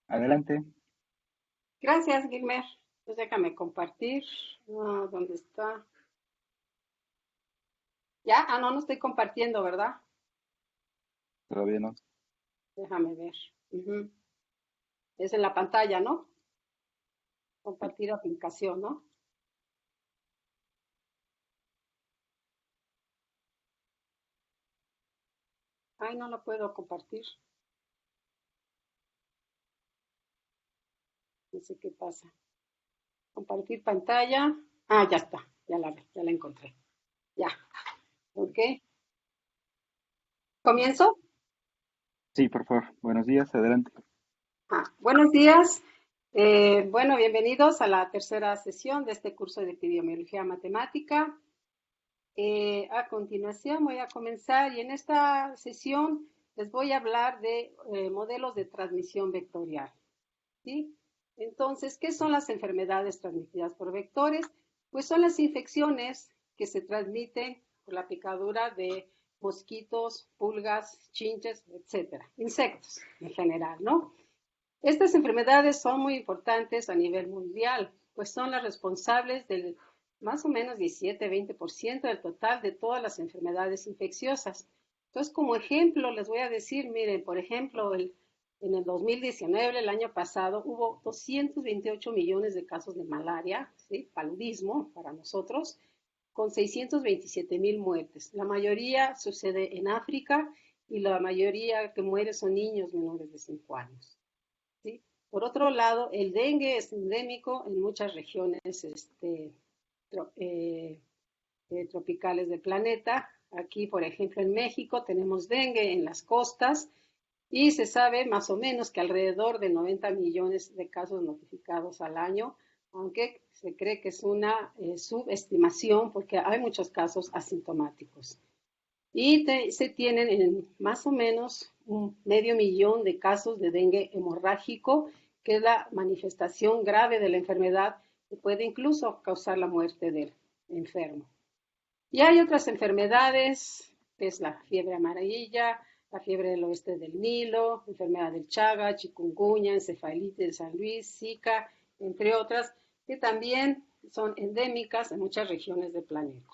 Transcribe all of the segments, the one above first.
Adelante. Gracias, Gilmer. Pues déjame compartir. ¿Dónde está? ¿Ya? No, no estoy compartiendo, ¿verdad? Todavía no. Déjame ver. Ujú. Es en la pantalla, ¿no? Sí. Compartir aplicación, ¿no? Ay, no lo puedo compartir. No sé qué pasa. Compartir pantalla. Ya está. Ya la encontré. Ya. Ok. ¿Comienzo? Sí, por favor. Buenos días. Adelante. Buenos días. Bueno, bienvenidos a la tercera sesión de este curso de epidemiología matemática. A continuación voy a comenzar y en esta sesión les voy a hablar de modelos de transmisión vectorial, ¿sí? Entonces, ¿qué son las enfermedades transmitidas por vectores? Pues son las infecciones que se transmiten por la picadura de mosquitos, pulgas, chinches, etcétera, insectos en general, ¿no? Estas enfermedades son muy importantes a nivel mundial, pues son las responsables del más o menos 17-20% del total de todas las enfermedades infecciosas. Entonces, como ejemplo, les voy a decir, miren, por ejemplo, en el 2019, el año pasado, hubo 228 millones de casos de malaria, ¿sí? Paludismo para nosotros, con 627,000 muertes. La mayoría sucede en África y la mayoría que muere son niños menores de 5 años. ¿Sí? Por otro lado, el dengue es endémico en muchas regiones tro- eh, tropicales del planeta. Aquí, por ejemplo, en México tenemos dengue en las costas y se sabe más o menos que alrededor de 90 millones de casos notificados al año, aunque se cree que es una subestimación porque hay muchos casos asintomáticos. Y se tienen en más o menos un medio millón de casos de dengue hemorrágico, que es la manifestación grave de la enfermedad que puede incluso causar la muerte del enfermo. Y hay otras enfermedades, que es la fiebre amarilla, la fiebre del oeste del Nilo, enfermedad del Chaga, chikungunya, encefalitis de San Luis, Zika, entre otras, que también son endémicas en muchas regiones del planeta.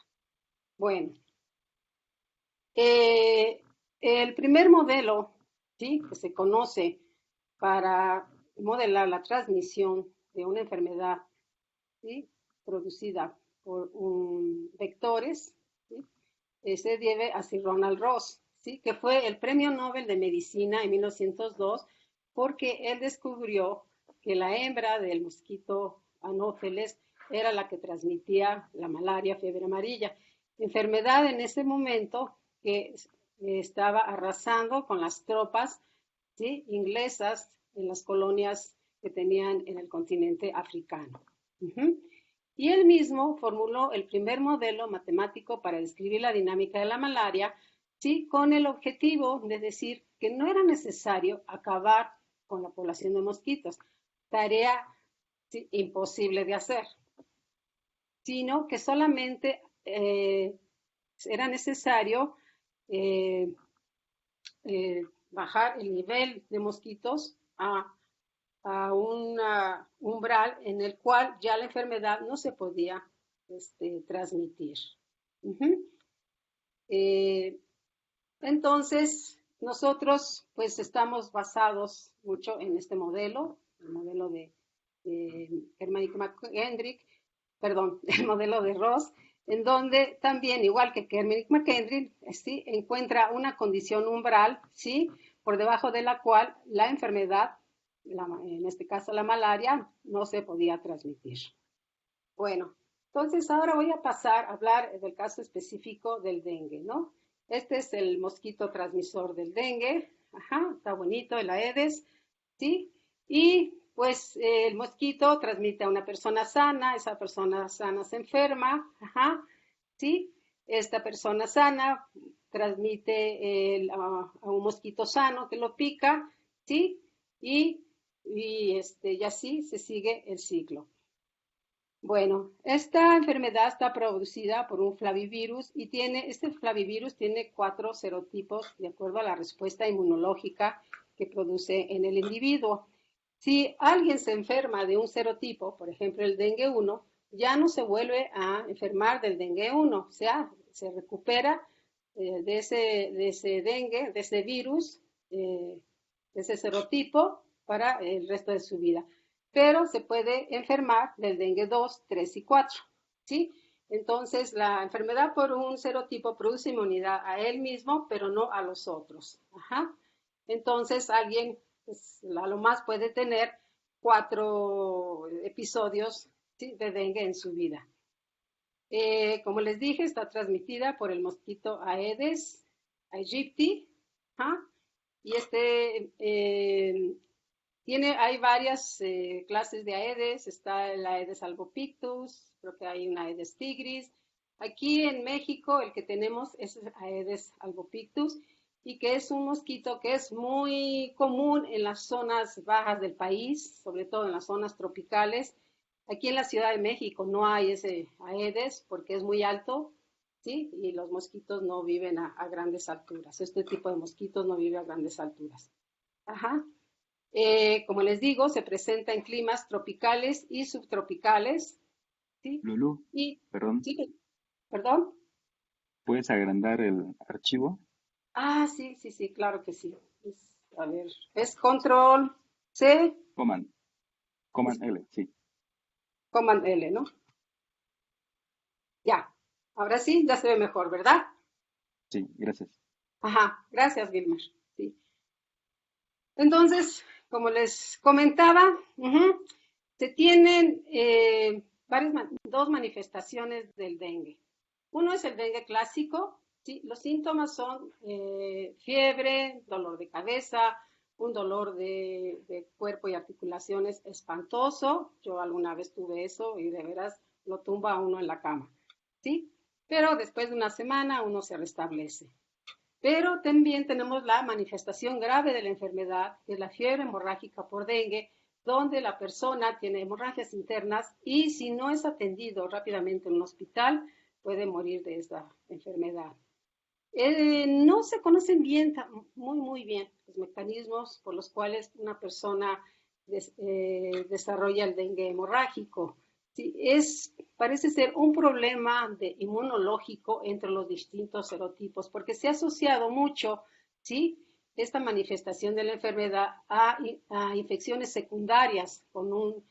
Bueno, eh, el primer modelo, ¿sí?, que se conoce para modelar la transmisión de una enfermedad, ¿sí?, producida por vectores, ¿sí?, se debe a Sir Ronald Ross, ¿sí?, que fue el premio Nobel de Medicina en 1902 porque él descubrió que la hembra del mosquito anófeles era la que transmitía la malaria, fiebre amarilla, enfermedad en ese momento que estaba arrasando con las tropas, ¿sí?, inglesas en las colonias que tenían en el continente africano. Uh-huh. Y él mismo formuló el primer modelo matemático para describir la dinámica de la malaria, ¿sí?, con el objetivo de decir que no era necesario acabar con la población de mosquitos, tarea, ¿sí?, imposible de hacer, sino que solamente era necesario eh, bajar el nivel de mosquitos a un umbral en el cual ya la enfermedad no se podía transmitir. Uh-huh. eh, entonces, nosotros pues estamos basados mucho en este modelo, el modelo de Hermann McKendrick, perdón, el modelo de Ross, en donde también, igual que Hermann McKendrick, ¿sí?, encuentra una condición umbral, ¿sí?, por debajo de la cual la enfermedad, en este caso la malaria, no se podía transmitir. Bueno, entonces ahora voy a pasar a hablar del caso específico del dengue, ¿no? Este es el mosquito transmisor del dengue. Ajá, está bonito, el Aedes, ¿sí? Y pues el mosquito transmite a una persona sana, esa persona sana se enferma, ajá, ¿sí? Esta persona sana transmite a un mosquito sano que lo pica, ¿sí? Y así se sigue el ciclo. Bueno, esta enfermedad está producida por un flavivirus y este flavivirus tiene 4 serotipos de acuerdo a la respuesta inmunológica que produce en el individuo. Si alguien se enferma de un serotipo, por ejemplo el dengue 1, ya no se vuelve a enfermar del dengue 1, o sea, se recupera de ese dengue, de ese virus, de ese serotipo para el resto de su vida. Pero se puede enfermar del dengue 2, 3 y 4, ¿sí? Entonces, la enfermedad por un serotipo produce inmunidad a él mismo, pero no a los otros. Ajá. Entonces, alguien pues, a lo más puede tener 4 episodios, ¿sí?, de dengue en su vida. Como les dije, está transmitida por el mosquito Aedes aegypti. ¿Ah? Y hay varias clases de Aedes. Está el Aedes albopictus, creo que hay un Aedes tigris. Aquí en México el que tenemos es el Aedes albopictus y que es un mosquito que es muy común en las zonas bajas del país, sobre todo en las zonas tropicales. Aquí en la Ciudad de México no hay ese Aedes porque es muy alto, ¿sí? Y los mosquitos no viven a grandes alturas. Este tipo de mosquitos no vive a grandes alturas. Ajá. Como les digo, se presenta en climas tropicales y subtropicales, ¿sí? Lulu, Y, perdón, sí, perdón. ¿puedes agrandar el archivo? Ah, sí, sí, sí, claro que sí. A ver, es control C, Command, es Command L, sí, command L, ¿no? Ya. Ahora sí, ya se ve mejor, ¿verdad? sí, gracias. Ajá, gracias, Gilmer. Sí. Entonces, como les comentaba, se tienen dos manifestaciones del dengue. Uno es el dengue clásico, ¿sí? Los síntomas son fiebre, dolor de cabeza, un dolor de cuerpo y articulaciones espantoso. Yo alguna vez tuve eso y de veras lo tumba a uno en la cama, ¿sí? Pero después de una semana uno se restablece. Pero también tenemos la manifestación grave de la enfermedad, que es la fiebre hemorrágica por dengue, donde la persona tiene hemorragias internas y si no es atendido rápidamente en un hospital, puede morir de esta enfermedad. No se conocen bien, muy bien, los mecanismos por los cuales una persona desarrolla el dengue hemorrágico. Sí, parece ser un problema inmunológico entre los distintos serotipos, porque se ha asociado mucho, ¿sí?, esta manifestación de la enfermedad a infecciones secundarias con un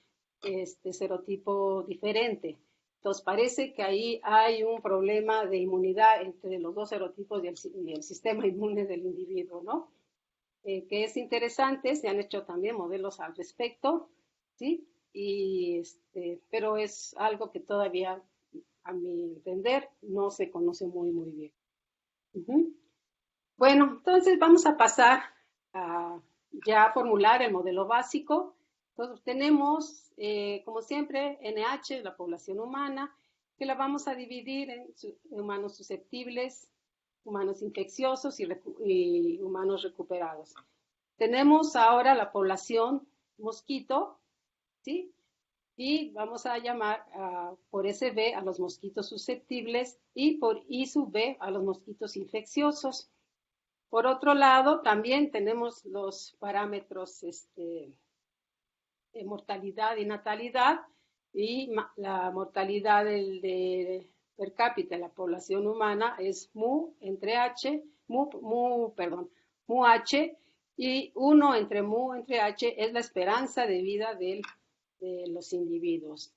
serotipo diferente. Entonces parece que ahí hay un problema de inmunidad entre los dos serotipos y el sistema inmune del individuo, ¿no? Que es interesante, se han hecho también modelos al respecto, ¿sí? Pero es algo que todavía, a mi entender, no se conoce muy bien. Uh-huh. Bueno, entonces vamos a pasar a ya formular el modelo básico. Entonces tenemos, como siempre, NH, la población humana, que la vamos a dividir en humanos susceptibles, humanos infecciosos y humanos recuperados. Tenemos ahora la población mosquito, ¿sí? Y vamos a llamar por SB a los mosquitos susceptibles y por I sub B a los mosquitos infecciosos. Por otro lado, también tenemos los parámetros de mortalidad y natalidad y la mortalidad per cápita de la población humana es mu entre H, mu H y 1 entre mu entre H es la esperanza de vida de los individuos.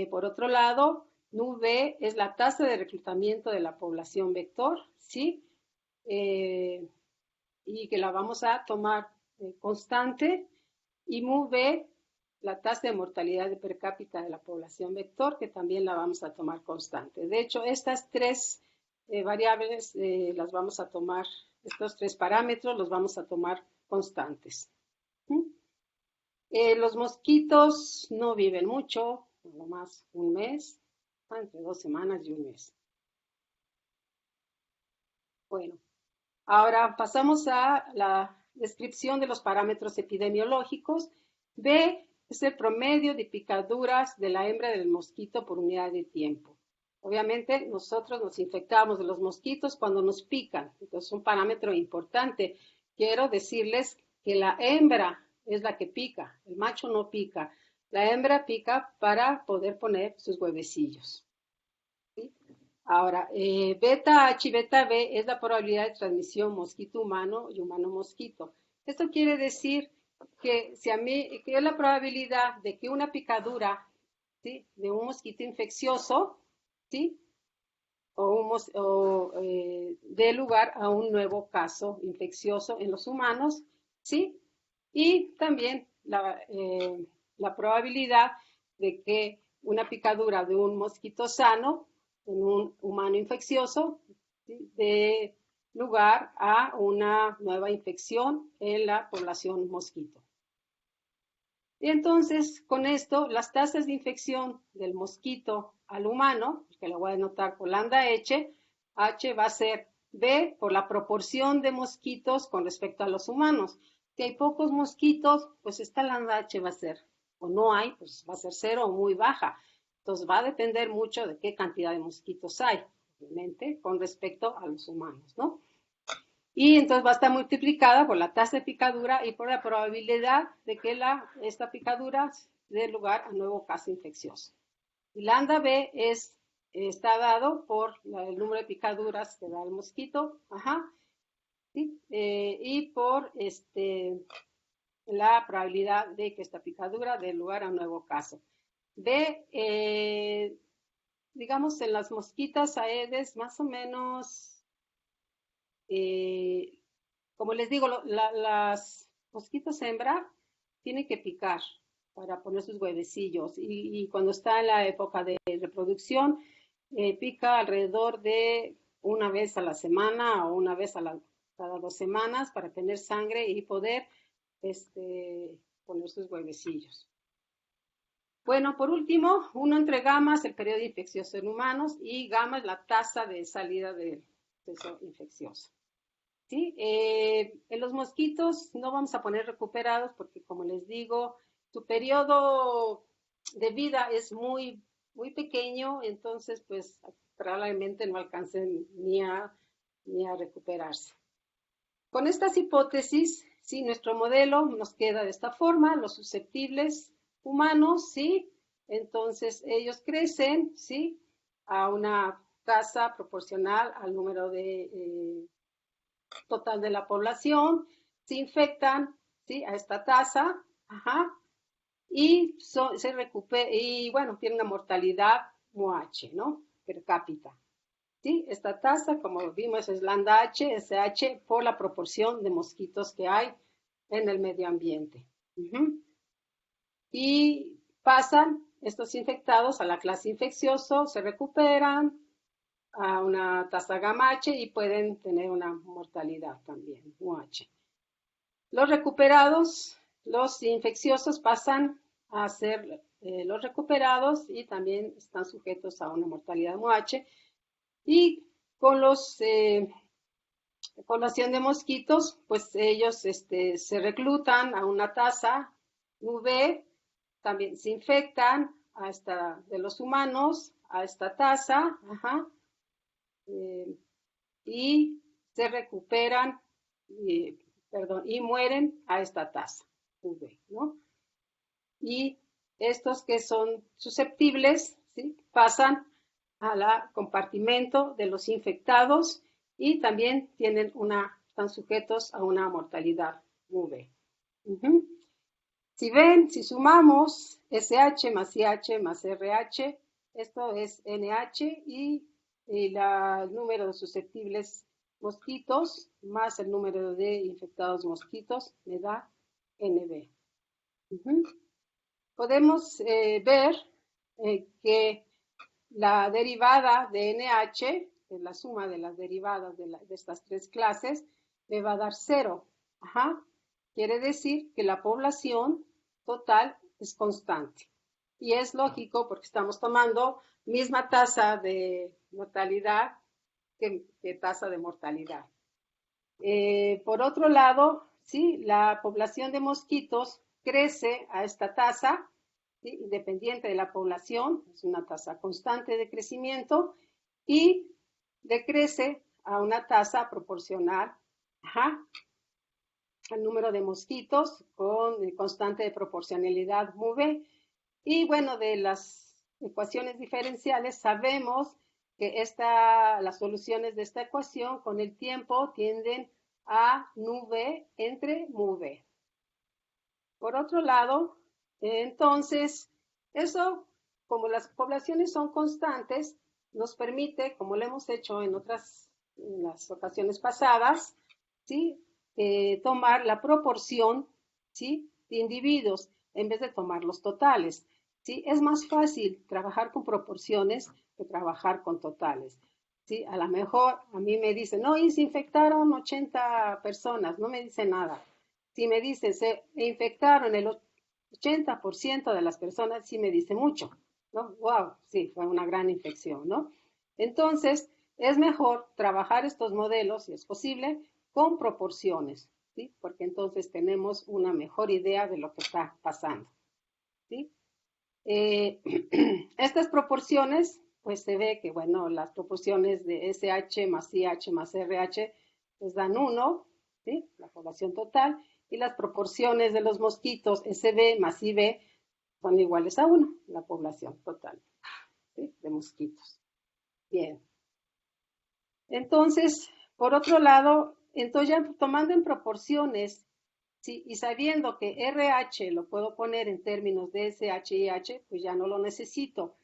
Por otro lado, nu V es la tasa de reclutamiento de la población vector, ¿sí? Y que la vamos a tomar constante, y mu V, la tasa de mortalidad de per cápita de la población vector, que también la vamos a tomar constante. De hecho, estas tres variables las vamos a tomar, estos tres parámetros los vamos a tomar constantes. Los mosquitos no viven mucho, lo más un mes, entre 2 semanas y un mes. Bueno, ahora pasamos a la descripción de los parámetros epidemiológicos. B es el promedio de picaduras de la hembra del mosquito por unidad de tiempo. Obviamente nosotros nos infectamos de los mosquitos cuando nos pican, entonces es un parámetro importante. Quiero decirles que la hembra es la que pica, el macho no pica, la hembra pica para poder poner sus huevecillos. ¿Sí? Ahora, beta H y beta B es la probabilidad de transmisión mosquito humano y humano mosquito. Esto quiere decir que si a mí, que es la probabilidad de que una picadura, ¿sí?, de un mosquito infeccioso, ¿sí?, dé lugar a un nuevo caso infeccioso en los humanos, ¿sí? Y también la probabilidad de que una picadura de un mosquito sano en un humano infeccioso, ¿sí?, dé lugar a una nueva infección en la población mosquito. Y entonces, con esto, las tasas de infección del mosquito al humano, que lo voy a anotar por lambda H va a ser B por la proporción de mosquitos con respecto a los humanos. Si hay pocos mosquitos, pues esta lambda H va a ser, o no hay, pues va a ser cero o muy baja. Entonces va a depender mucho de qué cantidad de mosquitos hay, obviamente, con respecto a los humanos, ¿no? Y entonces va a estar multiplicada por la tasa de picadura y por la probabilidad de que esta picadura dé lugar a nuevo caso infeccioso. Y lambda B está dado por el número de picaduras que da el mosquito, ¿sí? Y por la probabilidad de que esta picadura dé lugar a un nuevo caso. B, digamos, en las mosquitas aedes, más o menos, como les digo, las mosquitos hembra tienen que picar para poner sus huevecillos y cuando está en la época de reproducción, pica alrededor de una vez a la semana o una vez cada 2 semanas para tener sangre y poder poner sus huevecillos. Bueno, por último, uno entre gamma es el periodo infeccioso en humanos y gamma es la tasa de salida del proceso infeccioso. ¿Sí? En los mosquitos no vamos a poner recuperados porque, como les digo, su periodo de vida es muy, muy pequeño, entonces, pues, probablemente no alcancen ni a recuperarse. Con estas hipótesis, ¿sí?, nuestro modelo nos queda de esta forma: los susceptibles humanos, ¿sí?, entonces ellos crecen, ¿sí?, a una tasa proporcional al número de total de la población, se infectan, ¿sí?, a esta tasa, y se recupera, y bueno, tienen una mortalidad MUH, ¿no?, per cápita. ¿Sí? Esta tasa, como vimos, es lambda H, SH, por la proporción de mosquitos que hay en el medio ambiente. Y pasan estos infectados a la clase infeccioso, se recuperan a una tasa gamma H y pueden tener una mortalidad también, UH. Los recuperados, los infecciosos pasan a ser los recuperados y también están sujetos a una mortalidad MUH. Y con los población de mosquitos, pues ellos se reclutan a una tasa V, también se infectan de los humanos a esta tasa, y se recuperan, y mueren a esta tasa V, ¿no? Y estos que son susceptibles, ¿sí?, pasan al compartimento de los infectados y también están sujetos a una mortalidad V. Si sumamos SH más IH más RH, esto es NH y el número de susceptibles mosquitos más el número de infectados mosquitos me da NB. Podemos ver que la derivada de NH, que es la suma de las derivadas de estas tres clases, me va a dar 0. Quiere decir que la población total es constante. Y es lógico porque estamos tomando misma tasa de mortalidad que tasa de mortalidad. Por otro lado, ¿sí?, la población de mosquitos crece a esta tasa, ¿sí?, independiente de la población, es una tasa constante de crecimiento, y decrece a una tasa proporcional al número de mosquitos con constante de proporcionalidad MUV. Y bueno, de las ecuaciones diferenciales sabemos que las soluciones de esta ecuación con el tiempo tienden a nube entre MUV. Por otro lado, entonces, eso, como las poblaciones son constantes, nos permite, como lo hemos hecho en las ocasiones pasadas, ¿sí? Tomar la proporción, ¿sí? De individuos en vez de tomar los totales, ¿sí? Es más fácil trabajar con proporciones que trabajar con totales, ¿sí? A lo mejor a mí me dicen, no, y se infectaron 80 personas, no me dice nada. Si me dice, se infectaron el 80% de las personas, sí me dice mucho, ¿no? Wow, sí, fue una gran infección, ¿no? Entonces, es mejor trabajar estos modelos, si es posible, con proporciones, ¿sí? Porque entonces tenemos una mejor idea de lo que está pasando, ¿sí? Estas proporciones, pues se ve que, bueno, las proporciones de SH más IH más RH les dan 1, ¿sí? La población total, y las proporciones de los mosquitos SB más IB son iguales a 1, la población total, ¿sí? De mosquitos. Bien. Entonces, por otro lado, entonces ya tomando en proporciones, ¿sí? Y sabiendo que RH lo puedo poner en términos de SH y H, pues ya no lo necesito.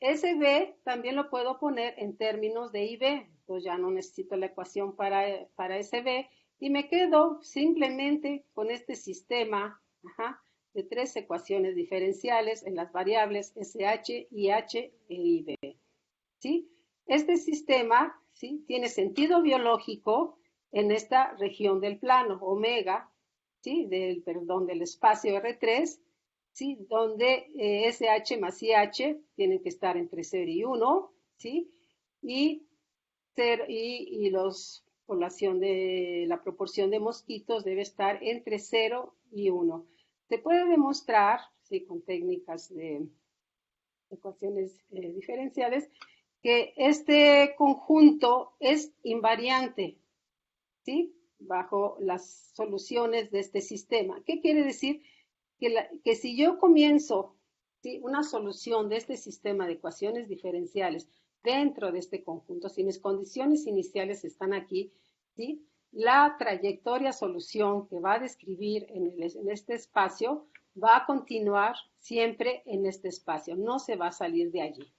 SB también lo puedo poner en términos de IB, entonces ya no necesito la ecuación para SB y me quedo simplemente con este sistema, ajá, de tres ecuaciones diferenciales en las variables SH, IH e IB. ¿Sí? Este sistema, ¿sí? Tiene sentido biológico en esta región del plano, omega, ¿sí? Del espacio R3, ¿sí? Donde SH más IH tienen que estar entre 0 y 1, ¿sí? Y, la proporción de mosquitos debe estar entre 0 y 1. Se puede demostrar, ¿sí? Con técnicas de ecuaciones diferenciales, que este conjunto es invariante, ¿sí? Bajo las soluciones de este sistema. ¿Qué quiere decir? Que si yo comienzo, ¿sí? Una solución de este sistema de ecuaciones diferenciales dentro de este conjunto, si mis condiciones iniciales están aquí, ¿sí? La trayectoria solución que va a describir en este espacio va a continuar siempre en este espacio, no se va a salir de allí.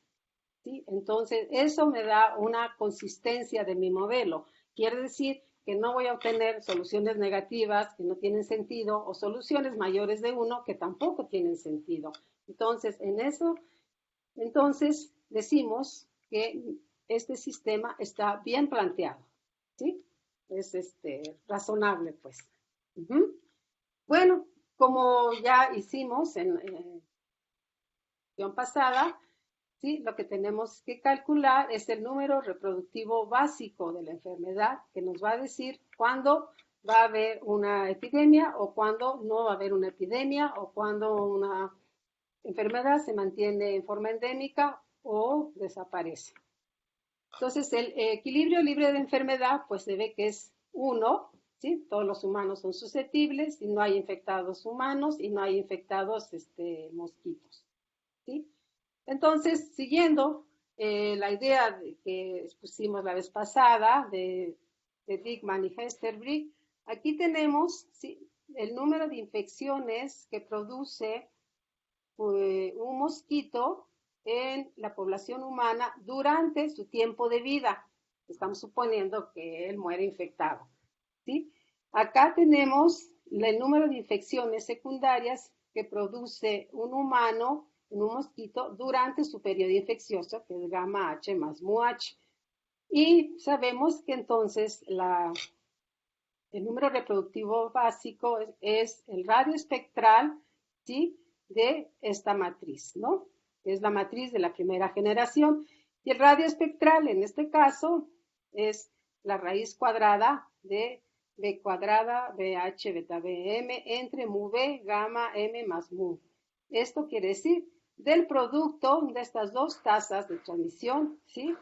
¿Sí? Entonces, eso me da una consistencia de mi modelo. Quiere decir que no voy a obtener soluciones negativas que no tienen sentido o soluciones mayores de 1 que tampoco tienen sentido. Entonces, entonces decimos que este sistema está bien planteado. ¿Sí? Es razonable, pues. Bueno, como ya hicimos en la sesión pasada, ¿sí? Lo que tenemos que calcular es el número reproductivo básico de la enfermedad, que nos va a decir cuándo va a haber una epidemia o cuándo no va a haber una epidemia o cuándo una enfermedad se mantiene en forma endémica o desaparece. Entonces, el equilibrio libre de enfermedad, pues se ve que es 1, ¿sí? Todos los humanos son susceptibles y no hay infectados humanos y no hay infectados mosquitos, ¿sí? Entonces, siguiendo la idea que expusimos la vez pasada de Dickman y Hesterbrick, aquí tenemos, ¿sí? El número de infecciones que produce un mosquito en la población humana durante su tiempo de vida. Estamos suponiendo que él muere infectado, ¿sí? Acá tenemos el número de infecciones secundarias que produce un humano en un mosquito durante su periodo infeccioso, que es gamma H más mu H. Y sabemos que entonces el número reproductivo básico es el radio espectral, ¿sí? De esta matriz, ¿no? Es la matriz de la primera generación. Y el radio espectral, en este caso, es la raíz cuadrada de B cuadrada BH beta BM entre mu B gamma M más mu. Esto quiere decir del producto de estas dos tasas de transmisión, ¿sí?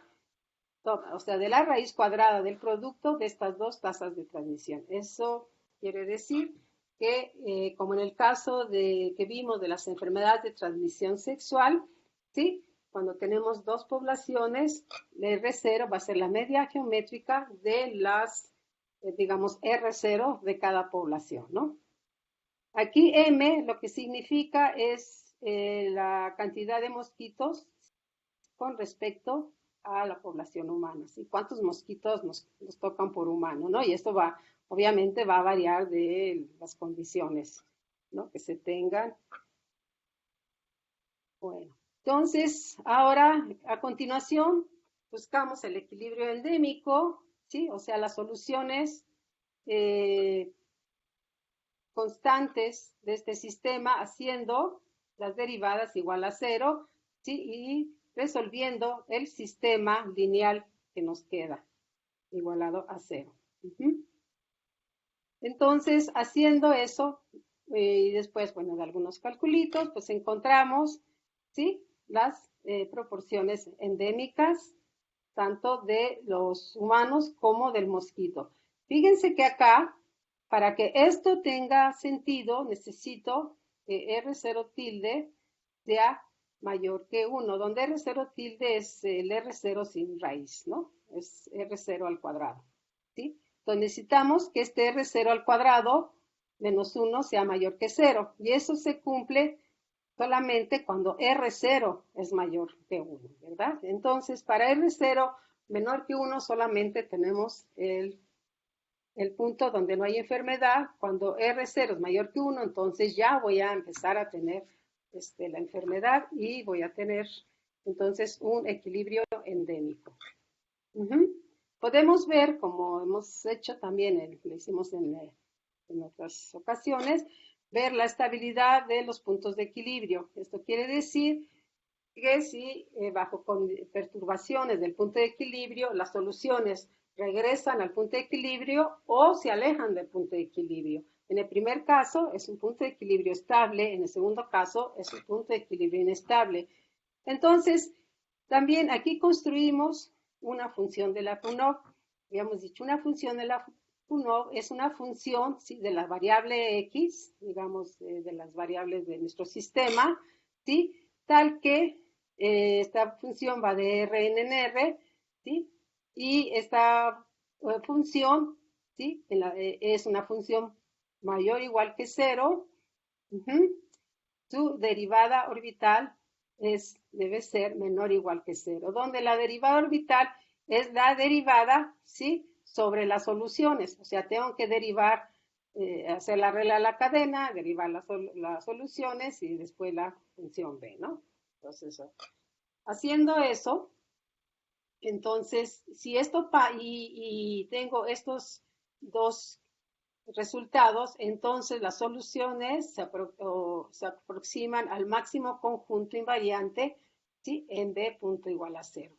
O sea, de la raíz cuadrada del producto de estas dos tasas de transmisión. Eso quiere decir que, como en el caso que vimos de las enfermedades de transmisión sexual, ¿sí? Cuando tenemos dos poblaciones, el R0 va a ser la media geométrica de las, digamos, R0 de cada población, ¿no? Aquí M lo que significa es la cantidad de mosquitos con respecto a la población humana, ¿sí? ¿Cuántos mosquitos nos tocan por humano, ¿no? Y esto va, obviamente va a variar de las condiciones, ¿no? Que se tengan. Bueno, entonces, ahora, a continuación, buscamos el equilibrio endémico, ¿sí? O sea, las soluciones eh, constantes de este sistema haciendo las derivadas igual a cero, ¿sí? Y resolviendo el sistema lineal que nos queda igualado a cero. Entonces, haciendo eso, y después, bueno, de algunos calculitos, pues encontramos, ¿sí? Las proporciones endémicas, tanto de los humanos como del mosquito. Fíjense que acá, para que esto tenga sentido, necesito que R0 tilde sea mayor que 1, donde R0 tilde es el R0 sin raíz, ¿no? Es R0 al cuadrado, ¿sí? Entonces necesitamos que este R0 al cuadrado menos 1 sea mayor que 0, y eso se cumple solamente cuando R0 es mayor que 1, ¿verdad? Entonces, para R0 menor que 1 solamente tenemos el punto donde no hay enfermedad. Cuando R0 es mayor que 1, entonces ya voy a empezar a tener la enfermedad y voy a tener entonces un equilibrio endémico. Podemos ver, como hemos hecho también, lo hicimos en otras ocasiones, ver la estabilidad de los puntos de equilibrio. Esto quiere decir que si bajo perturbaciones del punto de equilibrio, las soluciones regresan al punto de equilibrio o se alejan del punto de equilibrio. En el primer caso es un punto de equilibrio estable, en el segundo caso es un punto de equilibrio inestable. Entonces, también aquí construimos una función de la FUNOV. Habíamos dicho, una función de la FUNOV es una función, ¿sí?, de la variable X, digamos, de las variables de nuestro sistema, ¿sí?, tal que esta función va de R en R, ¿sí? Y esta función, ¿sí?, es una función mayor o igual que 0. Su derivada orbital debe ser menor o igual que 0, donde la derivada orbital es la derivada, ¿sí?, sobre las soluciones. O sea, tengo que derivar, hacer la regla de la cadena, derivar las soluciones y después la función B, ¿no? Entonces, haciendo eso, entonces, si esto y tengo estos dos resultados, entonces las soluciones se aproximan al máximo conjunto invariante, ¿sí?, en B punto igual a 0,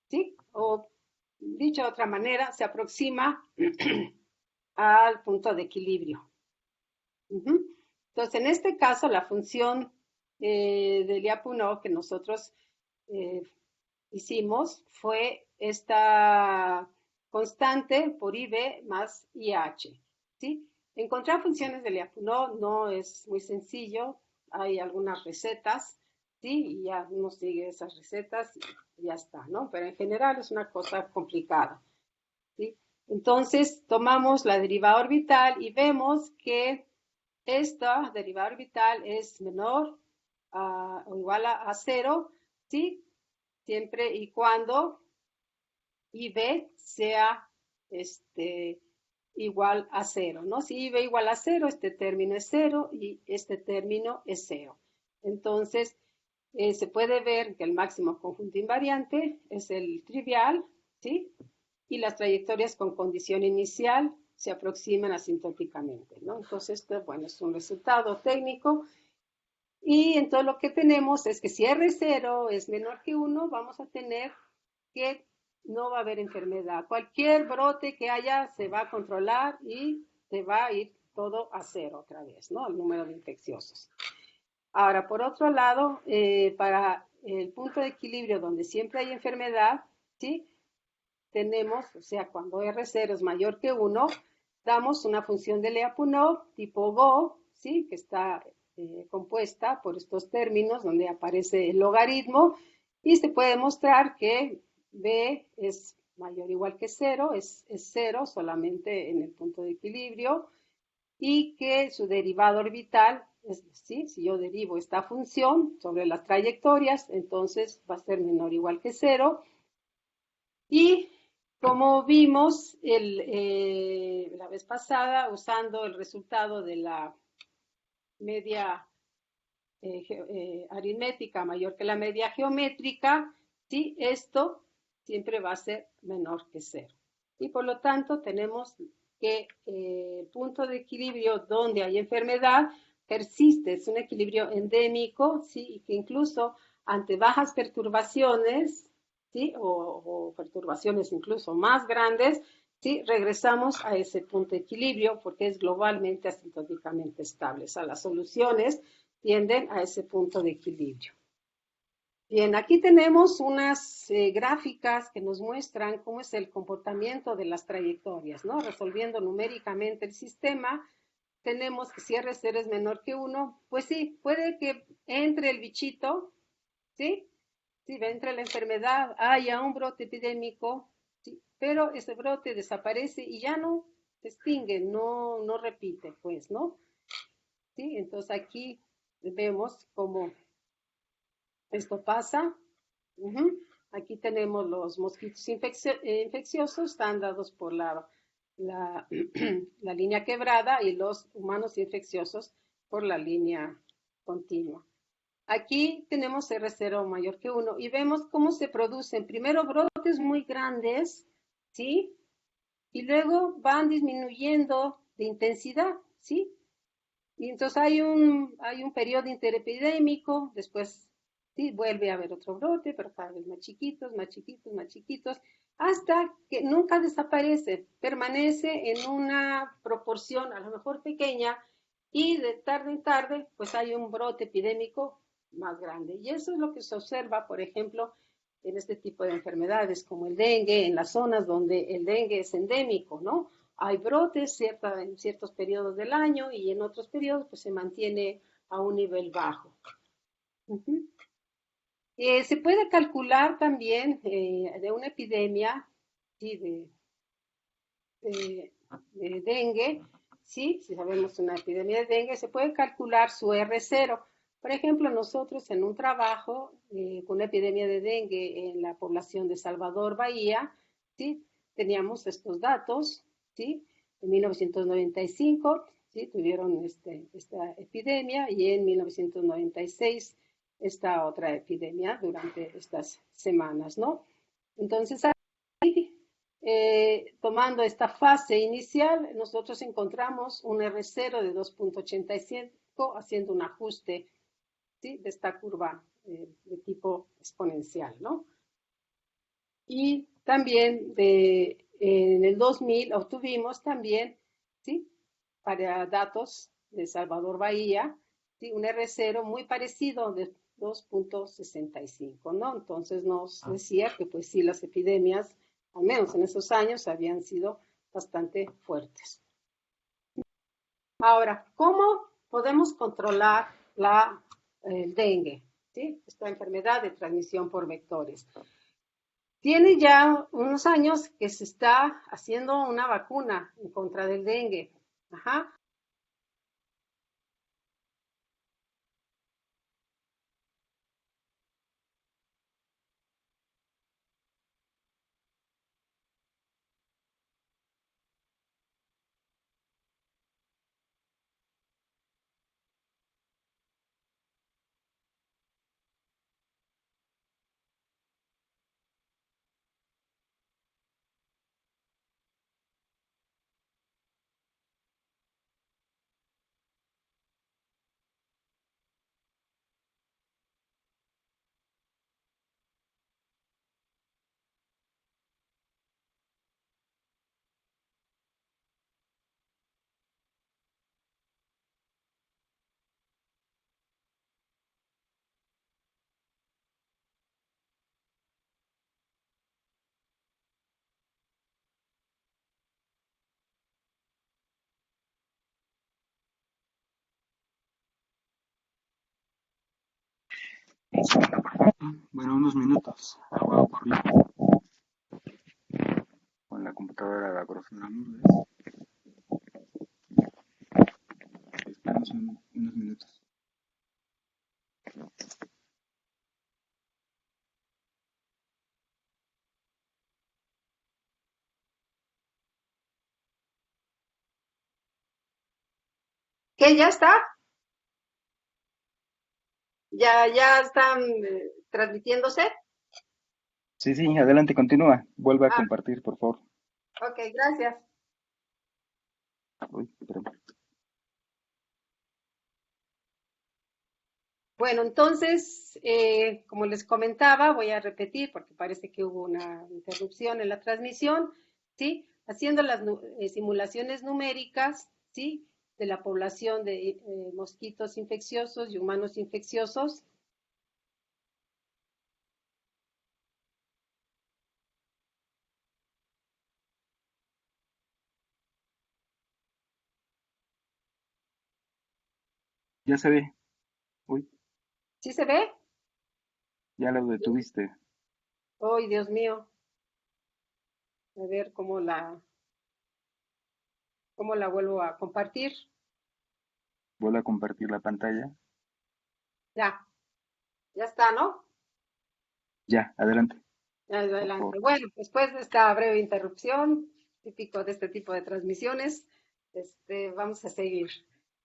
¿sí? O dicho de otra manera, se aproxima al punto de equilibrio. Entonces, en este caso, la función de Lyapunov que nosotros hicimos fue esta constante por IB más IH, ¿sí? Encontrar funciones de Lyapunov no es muy sencillo, hay algunas recetas, ¿sí? Y ya uno sigue esas recetas y ya está, ¿no? Pero en general es una cosa complicada, ¿sí? Entonces tomamos la derivada orbital y vemos que esta derivada orbital es menor o igual a 0, ¿sí?, siempre y cuando IB sea igual a 0, ¿no? Si IB igual a 0, este término es 0 y este término es 0. Entonces, se puede ver que el máximo conjunto invariante es el trivial, ¿sí? Y las trayectorias con condición inicial se aproximan asintóticamente, ¿no? Entonces, esto, bueno, es un resultado técnico. Y entonces lo que tenemos es que si R0 es menor que 1, vamos a tener que no va a haber enfermedad. Cualquier brote que haya se va a controlar y se va a ir todo a 0 otra vez, ¿no? El número de infecciosos. Ahora, por otro lado, para el punto de equilibrio donde siempre hay enfermedad, ¿sí?, tenemos, o sea, cuando R0 es mayor que 1, damos una función de Lyapunov tipo Go, ¿sí? Que está compuesta por estos términos donde aparece el logaritmo y se puede mostrar que B es mayor o igual que cero, es cero solamente en el punto de equilibrio y que su derivada orbital, ¿sí? Si yo derivo esta función sobre las trayectorias, entonces va a ser menor o igual que cero. Y como vimos la vez pasada, usando el resultado de la media aritmética mayor que la media geométrica, ¿sí? Esto siempre va a ser menor que cero. Y por lo tanto tenemos que el punto de equilibrio donde hay enfermedad persiste, es un equilibrio endémico, ¿sí? Y que incluso ante bajas perturbaciones, ¿sí? O perturbaciones incluso más grandes, ¿sí? Regresamos a ese punto de equilibrio porque es globalmente asintóticamente estable. O sea, las soluciones tienden a ese punto de equilibrio. Bien, aquí tenemos unas gráficas que nos muestran cómo es el comportamiento de las trayectorias, ¿no? Resolviendo numéricamente el sistema, tenemos que si R0 es menor que 1, pues sí, puede que entre el bichito, ¿sí? Sí, entre la enfermedad, haya un brote epidémico, ¿sí? Pero ese brote desaparece y ya no se extingue, no repite, pues, ¿no? ¿Sí? Entonces aquí vemos cómo esto pasa. Uh-huh. Aquí tenemos los mosquitos infecciosos, están dados por la, la línea quebrada y los humanos infecciosos por la línea continua. Aquí tenemos R0 mayor que 1 y vemos cómo se producen primero brotes muy grandes, ¿sí? Y luego van disminuyendo de intensidad, ¿sí? Y entonces hay un periodo interepidémico, después sí, vuelve a haber otro brote, pero cada vez más chiquitos, más chiquitos, más chiquitos, hasta que nunca desaparece, permanece en una proporción a lo mejor pequeña y de tarde en tarde pues hay un brote epidémico más grande. Y eso es lo que se observa, por ejemplo, en este tipo de enfermedades como el dengue, en las zonas donde el dengue es endémico, ¿no? Hay brotes en ciertos periodos del año y en otros periodos pues se mantiene a un nivel bajo. Uh-huh. Se puede calcular también de una epidemia, ¿sí? De dengue, ¿sí? Si sabemos una epidemia de dengue, se puede calcular su R0. Por ejemplo, nosotros en un trabajo con una epidemia de dengue en la población de Salvador Bahía, ¿sí? Teníamos estos datos, ¿sí? En 1995, ¿sí? Tuvieron esta epidemia y en 1996 esta otra epidemia durante estas semanas, ¿no? Entonces, tomando esta fase inicial, nosotros encontramos un R0 de 2.85 haciendo un ajuste, ¿sí? De esta curva de tipo exponencial, ¿no? Y también en el 2000 obtuvimos también, ¿sí? Para datos de Salvador Bahía, ¿sí? Un R0 muy parecido de 2.65, ¿no? Entonces nos decía que pues sí, las epidemias, al menos en esos años, habían sido bastante fuertes. Ahora, ¿cómo podemos controlar el dengue? ¿Sí? Esta enfermedad de transmisión por vectores. Tiene ya unos años que se está haciendo una vacuna en contra del dengue. Ajá. Bueno, unos minutos. Algo ocurrió con la computadora de Agroflores. Esperamos unos minutos. ¿Qué? ¿Ya está? ¿Ya están transmitiéndose? Sí, sí, adelante, continúa. Vuelve a Ah, compartir, por favor. ok, gracias. Uy, espérame. Bueno, entonces, como les comentaba, voy a repetir porque parece que hubo una interrupción en la transmisión, ¿sí? Haciendo las simulaciones numéricas, ¿sí? De la población de mosquitos infecciosos y humanos infecciosos. Ya se ve. Uy, ¿Sí se ve? ya lo detuviste. ¡Ay, Dios mío! A ver cómo la vuelvo a compartir. Vuelve a compartir la pantalla. Ya, ya está, ¿no? Ya, adelante, por Adelante. favor. Bueno, después de esta breve interrupción, típico de este tipo de transmisiones, vamos a seguir.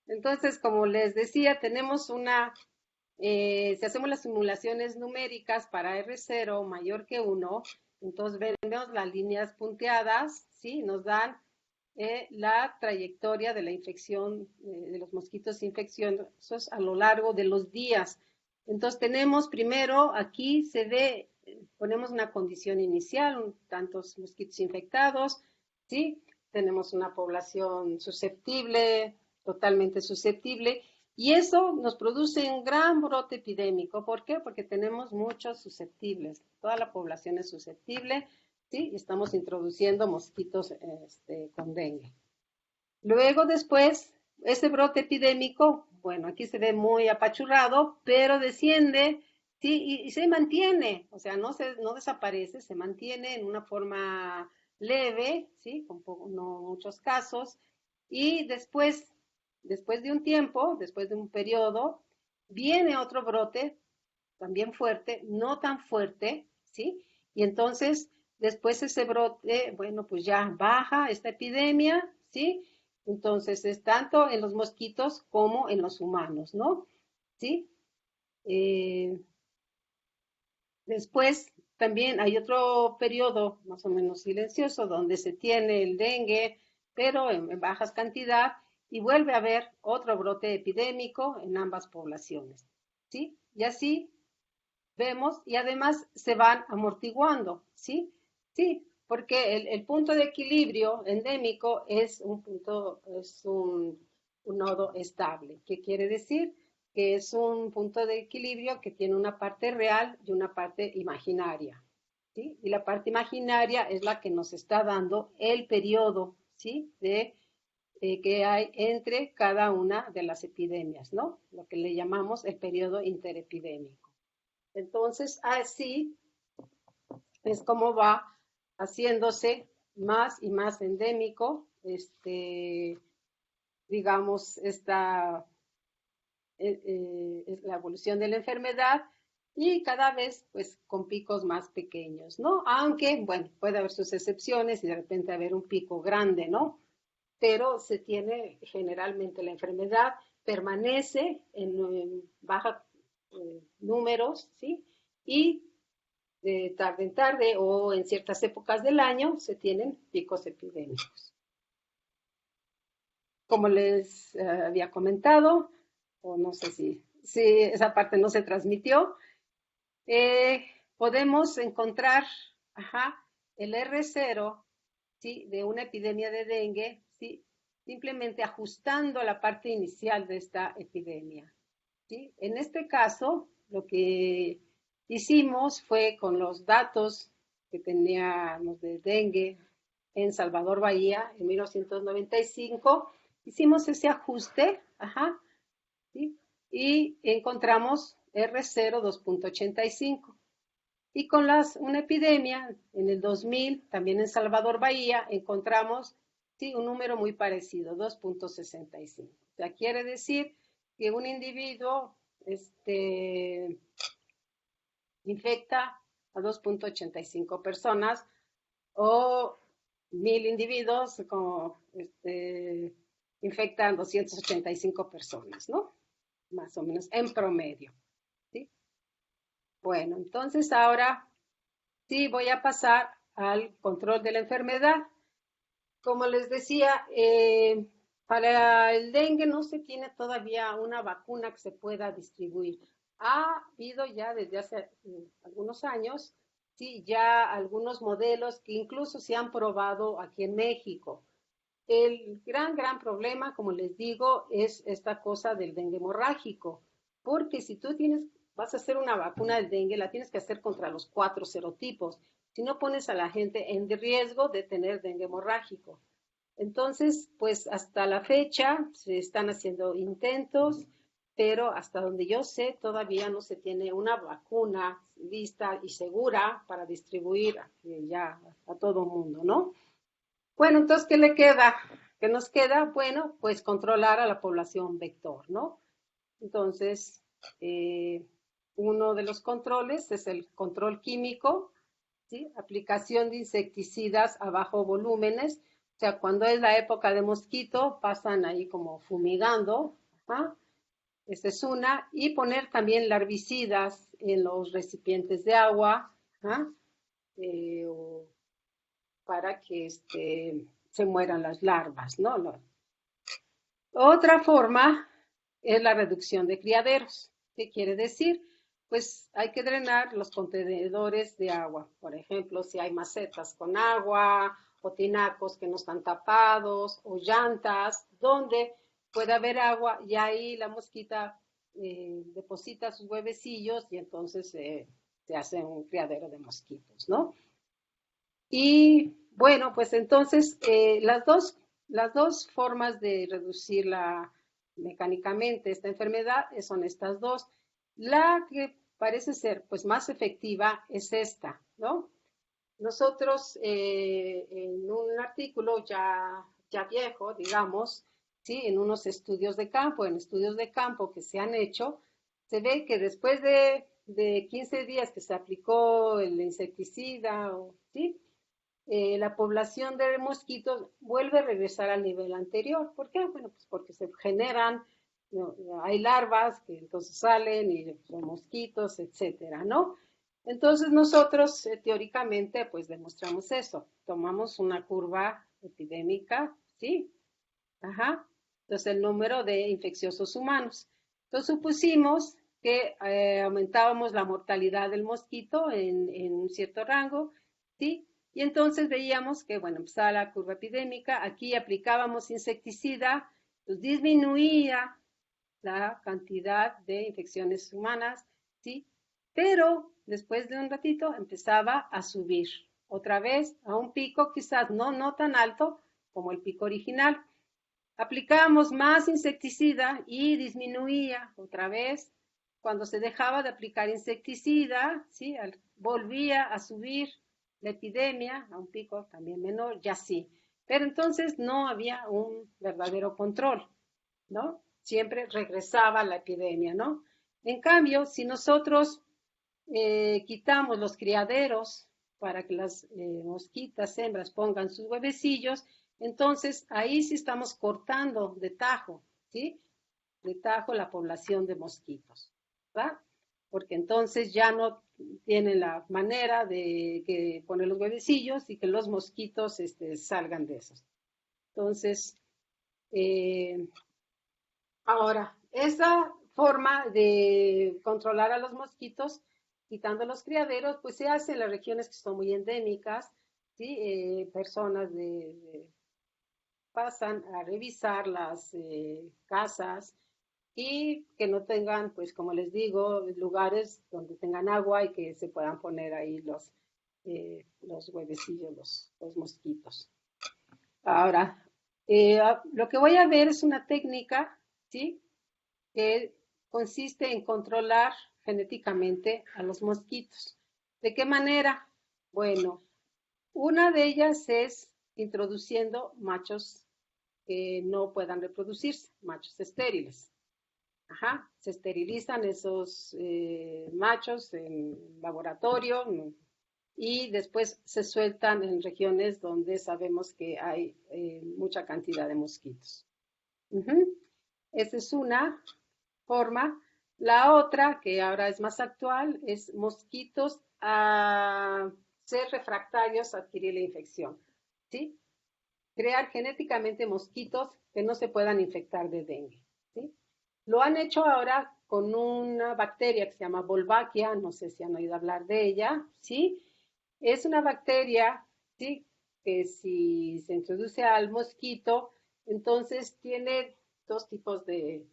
Entonces, como les decía, tenemos si hacemos las simulaciones numéricas para R0 mayor que 1, entonces vemos las líneas punteadas, ¿sí? Nos dan la trayectoria de la infección de los mosquitos infecciosos a lo largo de los días. Entonces tenemos primero, aquí se ve, ponemos una condición inicial, tantos mosquitos infectados, ¿sí? Tenemos una población susceptible, totalmente susceptible, y eso nos produce un gran brote epidémico. ¿Por qué? Porque tenemos muchos susceptibles, toda la población es susceptible, ¿sí? Y estamos introduciendo mosquitos con dengue. Luego, después, ese brote epidémico, bueno, aquí se ve muy apachurrado, pero desciende, ¿sí? Y se mantiene, o sea, no desaparece, se mantiene en una forma leve, ¿sí? Con no muchos casos. Y después de un tiempo, después de un periodo, viene otro brote también fuerte, no tan fuerte, ¿sí? Y entonces, después ese brote, bueno, pues ya baja esta epidemia, ¿sí? Entonces, es tanto en los mosquitos como en los humanos, ¿no? ¿Sí? Eh, Después, también hay otro periodo más o menos silencioso donde se tiene el dengue, pero en bajas cantidad, y vuelve a haber otro brote epidémico en ambas poblaciones, ¿sí? Y así vemos y además se van amortiguando, ¿sí? Sí, porque el punto de equilibrio endémico es un nodo estable. ¿Qué quiere decir? Que es un punto de equilibrio que tiene una parte real y una parte imaginaria, ¿sí? Y la parte imaginaria es la que nos está dando el periodo, ¿sí? Que hay entre cada una de las epidemias, ¿no? Lo que le llamamos el periodo interepidémico. Entonces, así es como va haciéndose más y más endémico, digamos, es la evolución de la enfermedad y cada vez pues con picos más pequeños, ¿no? Aunque, bueno, puede haber sus excepciones y de repente haber un pico grande, ¿no? Pero se tiene generalmente la enfermedad, permanece en baja números, ¿sí? Y de tarde en tarde o en ciertas épocas del año se tienen picos epidémicos. Como les había comentado, o no sé si esa parte no se transmitió, eh, podemos encontrar ajá, el R0 ¿sí? De una epidemia de dengue, ¿sí? Simplemente ajustando la parte inicial de esta epidemia. ¿Sí? En este caso, lo que hicimos fue con los datos que teníamos de dengue en Salvador Bahía en 1995, hicimos ese ajuste, ajá, ¿sí? Y encontramos R0 2.85. Y con una epidemia en el 2000, también en Salvador Bahía, encontramos sí, un número muy parecido, 2.65. O sea, quiere decir que un individuo infecta a 2.85 personas o 1000 individuos como infectan 285 personas, ¿no? Más o menos en promedio, ¿sí? Bueno, entonces ahora sí voy a pasar al control de la enfermedad. Como les decía, para el dengue no se tiene todavía una vacuna que se pueda distribuir. Ha habido ya desde hace algunos años, sí, ya algunos modelos que incluso se han probado aquí en México. El gran problema, como les digo, es esta cosa del dengue hemorrágico, porque si tú vas a hacer una vacuna del dengue, la tienes que hacer contra los 4 serotipos, si no pones a la gente en riesgo de tener dengue hemorrágico. Entonces, pues hasta la fecha se están haciendo intentos, pero hasta donde yo sé, todavía no se tiene una vacuna lista y segura para distribuir ya a todo mundo, ¿no? Bueno, entonces, ¿qué le queda? ¿Qué nos queda? Bueno, pues controlar a la población vector, ¿no? Entonces, uno de los controles es el control químico, ¿sí? Aplicación de insecticidas a bajo volúmenes, o sea, cuando es la época de mosquito, pasan ahí como fumigando, ¿ah? Esa es una, y poner también larvicidas en los recipientes de agua, ¿ah? O para que se mueran las larvas, ¿no? Otra forma es la reducción de criaderos. ¿Qué quiere decir? Pues hay que drenar los contenedores de agua. Por ejemplo, si hay macetas con agua o tinacos que no están tapados o llantas donde puede haber agua y ahí la mosquita deposita sus huevecillos y entonces se hace un criadero de mosquitos, ¿no? Y bueno, pues entonces las dos formas de reducirla mecánicamente esta enfermedad son estas dos. La que parece ser pues más efectiva es esta, ¿no? Nosotros en un artículo ya viejo, digamos, ¿sí? En unos estudios de campo, en estudios de campo que se han hecho, se ve que después de 15 días que se aplicó el insecticida, ¿sí? La población de mosquitos vuelve a regresar al nivel anterior. ¿Por qué? Bueno, pues porque se generan, ¿no? Hay larvas que entonces salen y son mosquitos, etcétera, ¿no? Entonces nosotros teóricamente pues demostramos eso. Tomamos una curva epidémica, ¿sí? Ajá. Entonces el número de infecciosos humanos. Entonces supusimos que aumentábamos la mortalidad del mosquito en un cierto rango, ¿sí? Y entonces veíamos que, bueno, empezaba la curva epidémica, aquí aplicábamos insecticida, pues disminuía la cantidad de infecciones humanas, ¿sí? Pero después de un ratito empezaba a subir otra vez a un pico quizás no tan alto como el pico original. Aplicábamos más insecticida y disminuía otra vez. Cuando se dejaba de aplicar insecticida, ¿sí? Volvía a subir la epidemia a un pico también menor, ya sí. Pero entonces no había un verdadero control, ¿no? Siempre regresaba la epidemia, ¿no? En cambio, si nosotros quitamos los criaderos para que las mosquitas hembras pongan sus huevecillos, entonces ahí sí estamos cortando de tajo, ¿sí? De tajo la población de mosquitos, ¿verdad? Porque entonces ya no tienen la manera de que poner los huevecillos y que los mosquitos salgan de esos. Entonces, eh, ahora, esa forma de controlar a los mosquitos, quitando los criaderos, pues se hace en las regiones que son muy endémicas, ¿sí? Personas pasan a revisar las casas y que no tengan, pues como les digo, lugares donde tengan agua y que se puedan poner ahí los huevecillos, los mosquitos. Ahora, lo que voy a ver es una técnica, ¿sí? Que consiste en controlar genéticamente a los mosquitos. ¿De qué manera? Bueno, una de ellas es introduciendo machos que no puedan reproducirse, machos estériles. Ajá, se esterilizan esos machos en laboratorio y después se sueltan en regiones donde sabemos que hay mucha cantidad de mosquitos. Ujú. Esa es una forma. La otra, que ahora es más actual, es mosquitos a ser refractarios a adquirir la infección. ¿Sí? Crear genéticamente mosquitos que no se puedan infectar de dengue. ¿Sí? Lo han hecho ahora con una bacteria que se llama Wolbachia, no sé si han oído hablar de ella, ¿sí? Es una bacteria, ¿sí? Que si se introduce al mosquito, entonces tiene dos tipos de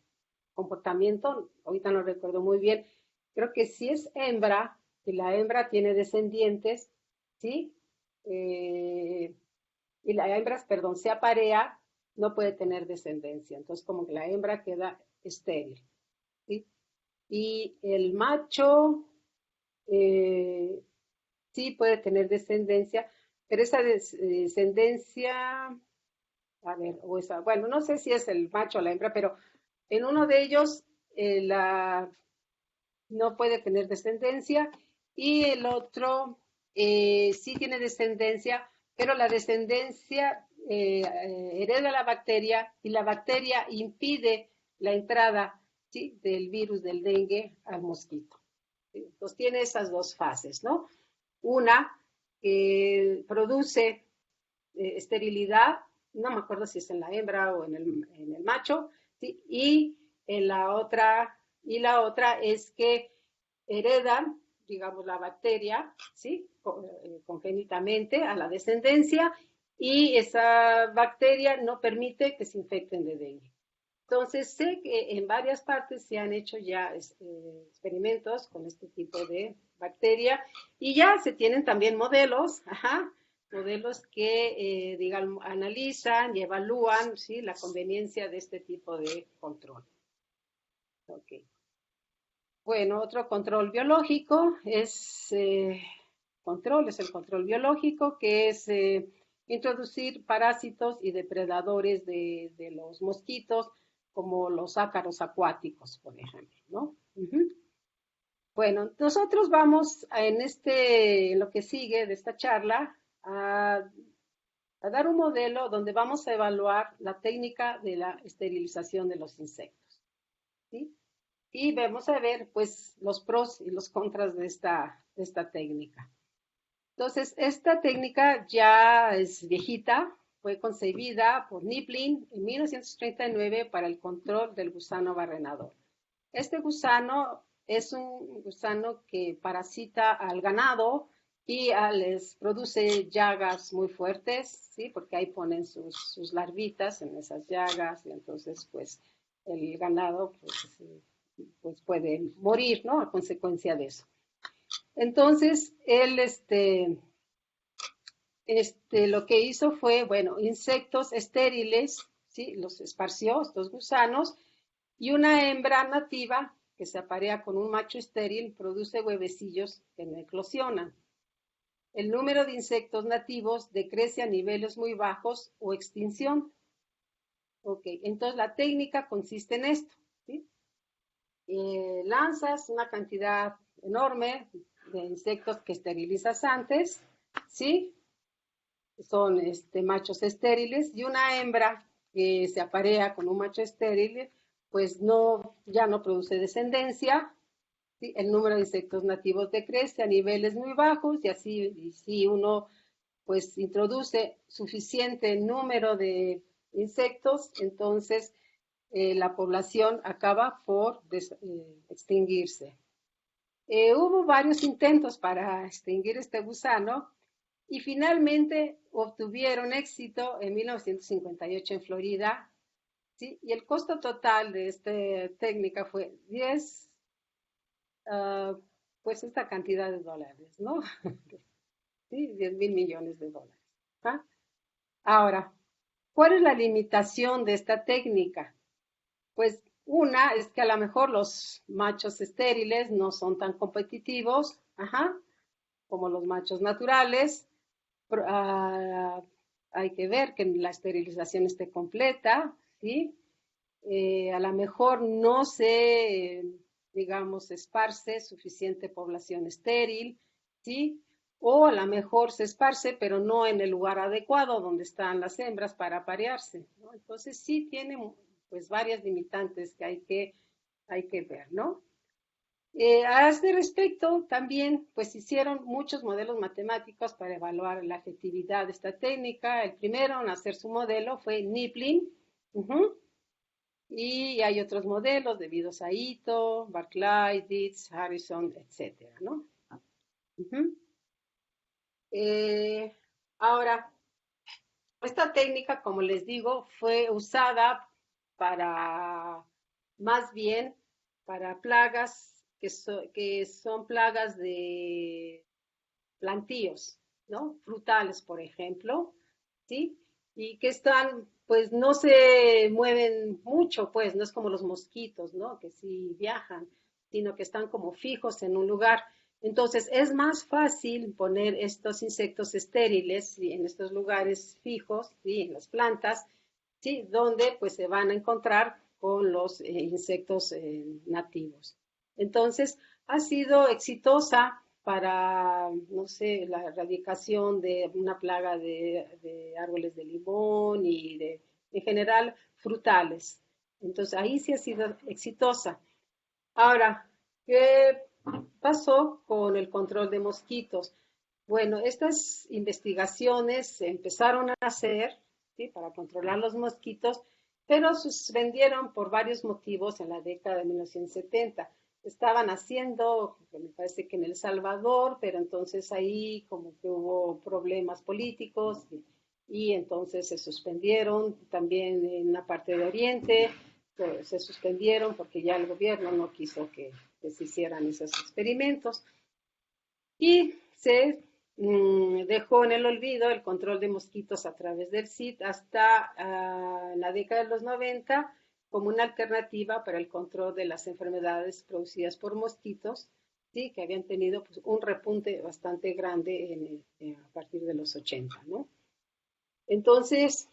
comportamiento, ahorita no recuerdo muy bien, creo que si es hembra, y la hembra tiene descendientes, ¿sí? Eh, y la hembra, perdón, se aparea, no puede tener descendencia. Entonces, como que la hembra queda estéril. ¿Sí? Y el macho eh, sí puede tener descendencia, pero esa descendencia, a ver, o esa, bueno, no sé si es el macho o la hembra, pero en uno de ellos la, no puede tener descendencia y el otro sí tiene descendencia, pero la descendencia hereda la bacteria y la bacteria impide la entrada, ¿sí?, del virus del dengue al mosquito. ¿Sí? Entonces tiene esas dos fases, ¿no? Una que produce esterilidad, no me acuerdo si es en la hembra o en el macho, ¿sí? Y la otra es que heredan, digamos, la bacteria, ¿sí? Congénitamente a la descendencia y esa bacteria no permite que se infecten de dengue. Entonces, sé que en varias partes se han hecho ya experimentos con este tipo de bacteria y ya se tienen también modelos, ajá, modelos que, digamos, analizan y evalúan, ¿sí?, la conveniencia de este tipo de control. Okay. Bueno, otro control biológico es es el control biológico, que es introducir parásitos y depredadores de los mosquitos, como los ácaros acuáticos, por ejemplo, ¿no? Ujú. Bueno, nosotros vamos en lo que sigue de esta charla, a dar un modelo donde vamos a evaluar la técnica de la esterilización de los insectos, ¿sí? Y vamos a ver, pues, los pros y los contras de esta técnica. Entonces, esta técnica ya es viejita, fue concebida por Niblin en 1939 para el control del gusano barrenador. Este gusano es un gusano que parasita al ganado y les produce llagas muy fuertes, ¿sí? Porque ahí ponen sus larvitas en esas llagas y entonces, pues, el ganado, pues puede morir, ¿no? A consecuencia de eso. Entonces, él, lo que hizo fue, bueno, insectos estériles, ¿sí? Los esparció, estos gusanos, y una hembra nativa que se aparea con un macho estéril produce huevecillos que no eclosionan. El número de insectos nativos decrece a niveles muy bajos o extinción. Ok, entonces la técnica consiste en esto, ¿sí? Lanzas una cantidad enorme de insectos que esterilizas antes, ¿sí? Son machos estériles y una hembra que se aparea con un macho estéril, pues no, ya no produce descendencia, ¿sí? El número de insectos nativos decrece a niveles muy bajos y así, y si uno pues introduce suficiente número de insectos, entonces la población acaba por extinguirse. Hubo varios intentos para extinguir este gusano y finalmente obtuvieron éxito en 1958 en Florida, ¿sí? Y el costo total de esta técnica fue 10, pues esta cantidad de dólares, ¿no? ¿Sí? 10.000 millones de dólares. ¿Ah? Ahora, ¿cuál es la limitación de esta técnica? Pues Una es que a lo mejor los machos estériles no son tan competitivos, como los machos naturales. Hay que ver que la esterilización esté completa, ¿sí? A lo mejor no se, digamos, esparce suficiente población estéril, ¿sí? O a lo mejor se esparce, pero no en el lugar adecuado donde están las hembras para aparearse, ¿no? Entonces sí tiene pues varias limitantes que hay que ver, ¿no? A este respecto, también pues hicieron muchos modelos matemáticos para evaluar la efectividad de esta técnica. El primero en hacer su modelo fue Niplin, y hay otros modelos debidos a Ito, Barclay, Dietz, Harrison, etcétera, ¿no? Uh-huh. Ahora, esta técnica, como les digo, fue usada para, más bien, para plagas que son plagas de plantíos, ¿no? Frutales, por ejemplo, ¿sí? Y que están, pues no se mueven mucho, pues no es como los mosquitos, ¿no? Que sí viajan, sino que están como fijos en un lugar. Entonces es más fácil poner estos insectos estériles, ¿sí? En estos lugares fijos, ¿sí? En las plantas, ¿sí? Donde pues se van a encontrar con los insectos nativos. Entonces ha sido exitosa para, no sé, la erradicación de una plaga de árboles de limón y en general, frutales. Entonces, ahí sí ha sido exitosa. Ahora, ¿qué pasó con el control de mosquitos? Bueno, estas investigaciones se empezaron a hacer, ¿sí? Para controlar los mosquitos, pero suspendieron por varios motivos en la década de 1970. Estaban haciendo, me parece que en El Salvador, pero entonces ahí como que hubo problemas políticos y entonces se suspendieron también en la parte de Oriente, pues, se suspendieron porque ya el gobierno no quiso que se hicieran esos experimentos y se dejó en el olvido el control de mosquitos a través del CID hasta la década de los 90 como una alternativa para el control de las enfermedades producidas por mosquitos, ¿sí? Que habían tenido pues, un repunte bastante grande a partir de los 80, ¿no? Entonces,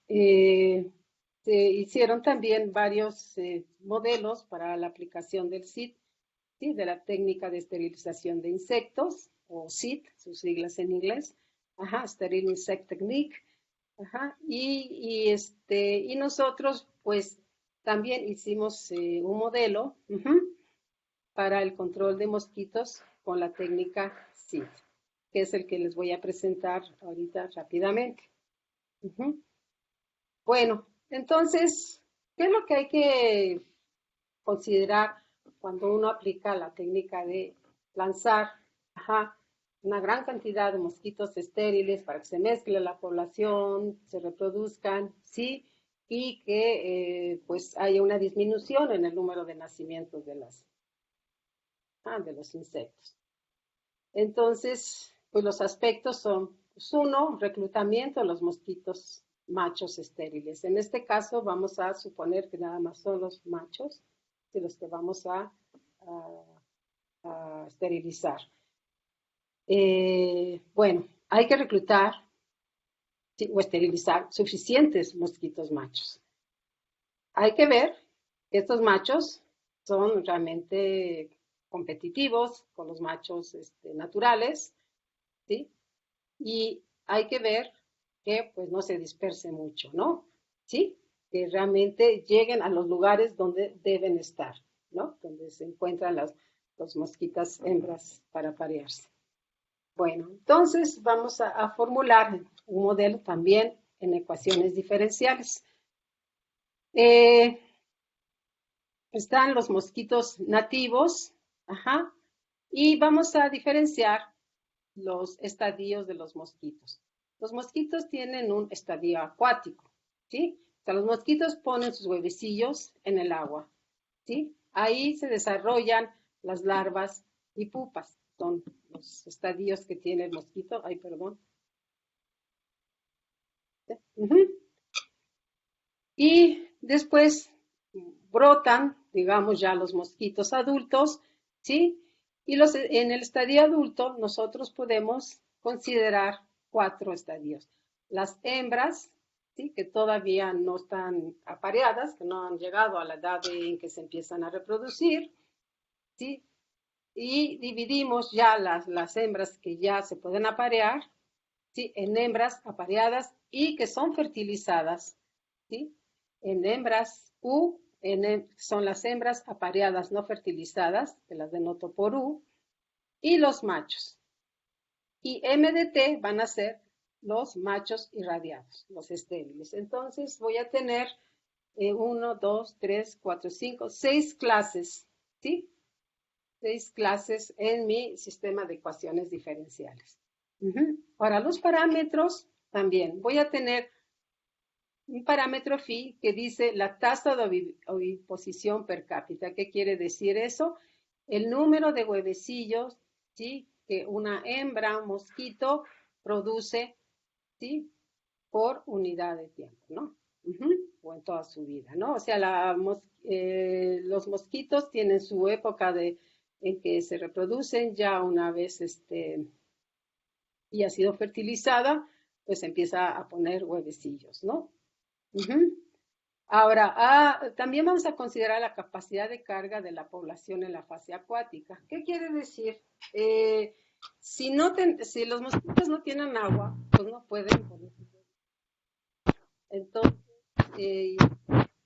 eh, se hicieron también varios modelos para la aplicación del CID, ¿sí? De la técnica de esterilización de insectos, o SIT, sus siglas en inglés, Sterile Insect Technique, y nosotros pues también hicimos un modelo para el control de mosquitos con la técnica SIT, que es el que les voy a presentar ahorita rápidamente. Ujú. Bueno, entonces, ¿qué es lo que hay que considerar cuando uno aplica la técnica de lanzar una gran cantidad de mosquitos estériles para que se mezcle la población, se reproduzcan, ¿sí? Y que pues haya una disminución en el número de nacimientos de los insectos? Entonces, pues los aspectos son, pues uno, reclutamiento de los mosquitos machos estériles. En este caso vamos a suponer que nada más son los machos de los que vamos a esterilizar. Bueno, hay que reclutar, ¿sí? O esterilizar suficientes mosquitos machos. Hay que ver que estos machos son realmente competitivos con los machos naturales, ¿sí? Y hay que ver que pues no se disperse mucho, ¿no? ¿Sí? Que realmente lleguen a los lugares donde deben estar, ¿no? Donde se encuentran las mosquitas hembras para parearse. Bueno, entonces vamos a formular un modelo también en ecuaciones diferenciales. Eh, Están los mosquitos nativos, y vamos a diferenciar los estadios de los mosquitos. Los mosquitos tienen un estadio acuático, ¿sí? O sea, los mosquitos ponen sus huevecillos en el agua, ¿sí? Ahí se desarrollan las larvas y pupas, son los estadios que tiene el mosquito. Ay, perdón. Uh -huh. Y después brotan, digamos, ya los mosquitos adultos, ¿sí? Y en el estadio adulto nosotros podemos considerar 4 estadios. Las hembras, ¿sí? Que todavía no están apareadas, que no han llegado a la edad en que se empiezan a reproducir, ¿sí? Y dividimos ya las hembras que ya se pueden aparear, ¿sí? En hembras apareadas y que son fertilizadas, ¿sí? En hembras U, son las hembras apareadas no fertilizadas, que las denoto por U, y los machos. Y MDT van a ser los machos irradiados, los estériles. Entonces voy a tener 1, 2, 3, 4, 5, 6 clases, ¿sí? 6 clases en mi sistema de ecuaciones diferenciales. Ahora, los parámetros también. Voy a tener un parámetro phi que dice la tasa de oviposición per cápita. ¿Qué quiere decir eso? El número de huevecillos, ¿sí? Que una hembra, un mosquito, produce, ¿sí? Por unidad de tiempo, ¿no? O en toda su vida, ¿no? O sea, los mosquitos tienen su época en que se reproducen ya una vez y ha sido fertilizada, pues empieza a poner huevecillos, ¿no? Ahora, también vamos a considerar la capacidad de carga de la población en la fase acuática. ¿Qué quiere decir? Si los mosquitos no tienen agua, pues no pueden poner. Entonces,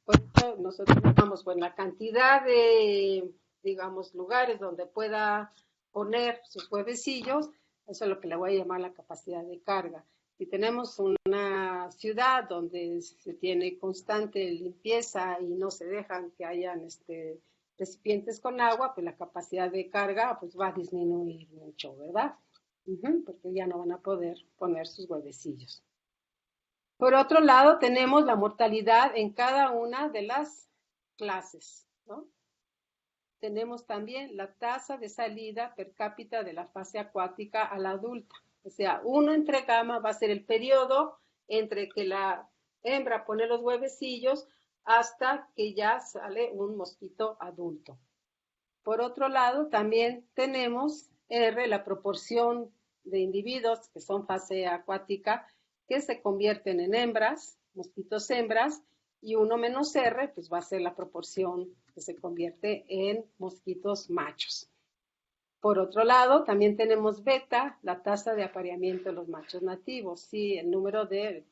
por eso nosotros vamos, pues la cantidad de, digamos, lugares donde pueda poner sus huevecillos, eso es lo que le voy a llamar la capacidad de carga. Si tenemos una ciudad donde se tiene constante limpieza y no se dejan que hayan recipientes con agua, pues la capacidad de carga pues va a disminuir mucho, ¿verdad? Porque ya no van a poder poner sus huevecillos. Por otro lado, tenemos la mortalidad en cada una de las clases, ¿no? Tenemos también la tasa de salida per cápita de la fase acuática a la adulta. O sea, 1 entre gamma va a ser el periodo entre que la hembra pone los huevecillos hasta que ya sale un mosquito adulto. Por otro lado, también tenemos R, la proporción de individuos que son fase acuática que se convierten en hembras, mosquitos hembras, y 1 menos R, pues va a ser la proporción que se convierte en mosquitos machos. Por otro lado, también tenemos beta, la tasa de apareamiento de los machos nativos, sí, el número de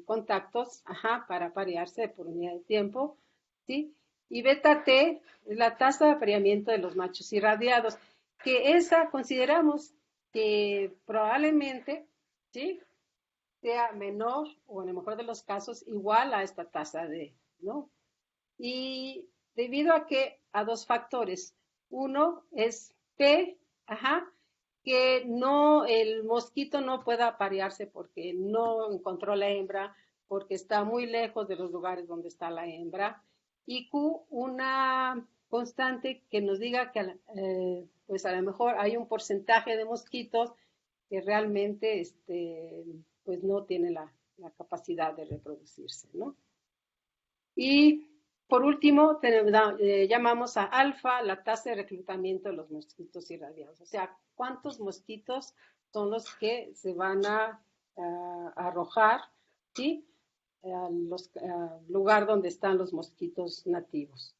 contactos, para aparearse por unidad de tiempo, sí, y beta T es la tasa de apareamiento de los machos irradiados, que esa consideramos que probablemente, sí, sea menor o en el mejor de los casos igual a esta tasa de, ¿no? Y debido a 2 factores. Uno es P, que no, el mosquito no pueda aparearse porque no encontró la hembra, porque está muy lejos de los lugares donde está la hembra. Y Q, una constante que nos diga que pues a lo mejor hay un porcentaje de mosquitos que realmente pues no tiene la capacidad de reproducirse, ¿no? Y por último, llamamos a alfa la tasa de reclutamiento de los mosquitos irradiados. O sea, cuántos mosquitos son los que se van a arrojar, ¿sí? Al lugar donde están los mosquitos nativos.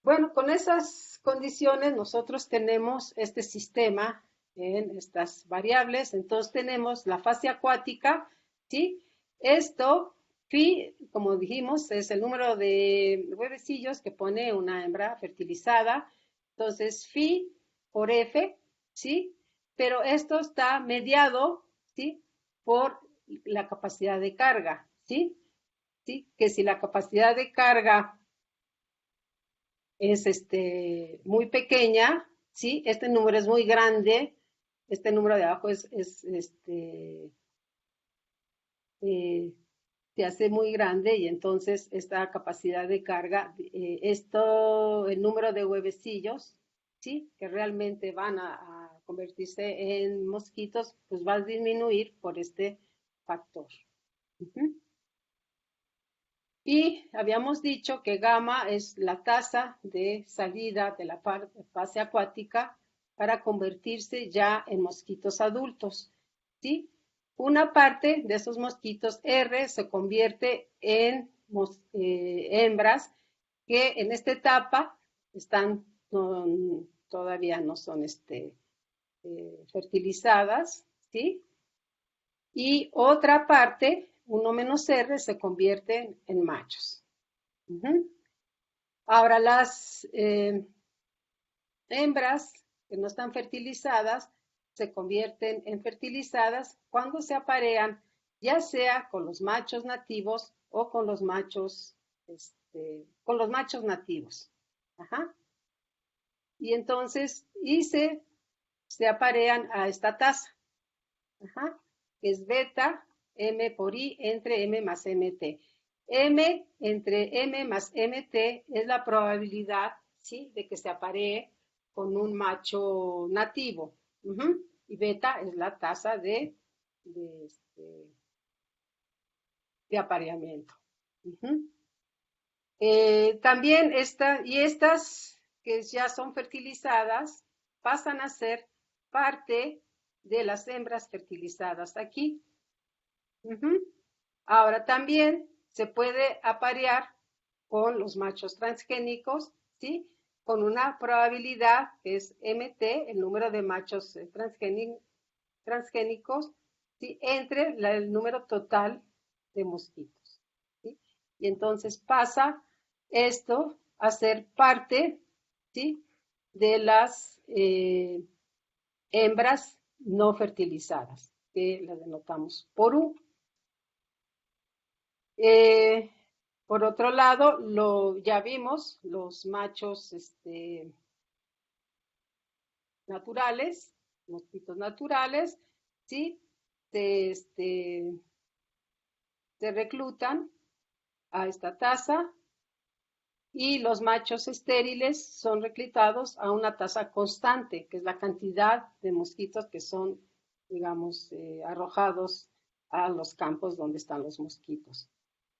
Bueno, con esas condiciones nosotros tenemos este sistema en estas variables. Entonces tenemos la fase acuática, ¿sí? Esto, phi, como dijimos, es el número de huevecillos que pone una hembra fertilizada. Entonces, phi por F, ¿sí? Pero esto está mediado, ¿sí? Por la capacidad de carga, ¿sí? ¿Sí? Que si la capacidad de carga es muy pequeña, ¿sí? Este número es muy grande, este número de abajo eh, se hace muy grande y entonces esta capacidad de carga, el número de huevecillos, ¿sí? Que realmente van a convertirse en mosquitos, pues va a disminuir por este factor. Y habíamos dicho que gamma es la tasa de salida de la fase acuática para convertirse ya en mosquitos adultos, ¿sí? Una parte de esos mosquitos R se convierte en hembras que en esta etapa están, todavía no son fertilizadas, ¿sí? Y otra parte, 1 - R, se convierten en machos. Ujú. Ahora, las hembras que no están fertilizadas se convierten en fertilizadas cuando se aparean, ya sea con los machos nativos o con los machos nativos. Ajá. Y entonces, se aparean a esta tasa. Ajá, que es beta M por I entre M más MT. M entre M más MT es la probabilidad, ¿sí?, de que se aparee con un macho nativo. Ujú. Y beta es la tasa de, este, de apareamiento. Ujú. También estas que ya son fertilizadas pasan a ser parte de las hembras fertilizadas aquí. Ujú. Ahora también se puede aparear con los machos transgénicos, ¿sí? Con una probabilidad que es MT, el número de machos transgénicos, ¿sí?, entre el número total de mosquitos, ¿sí? Y entonces pasa esto a ser parte, ¿sí?, de las hembras no fertilizadas, que las denotamos por U. Eh, por otro lado, ya vimos los machos naturales, mosquitos naturales, ¿sí? Se, este, se reclutan a esta tasa y los machos estériles son reclutados a una tasa constante, que es la cantidad de mosquitos que son, digamos, arrojados a los campos donde están los mosquitos.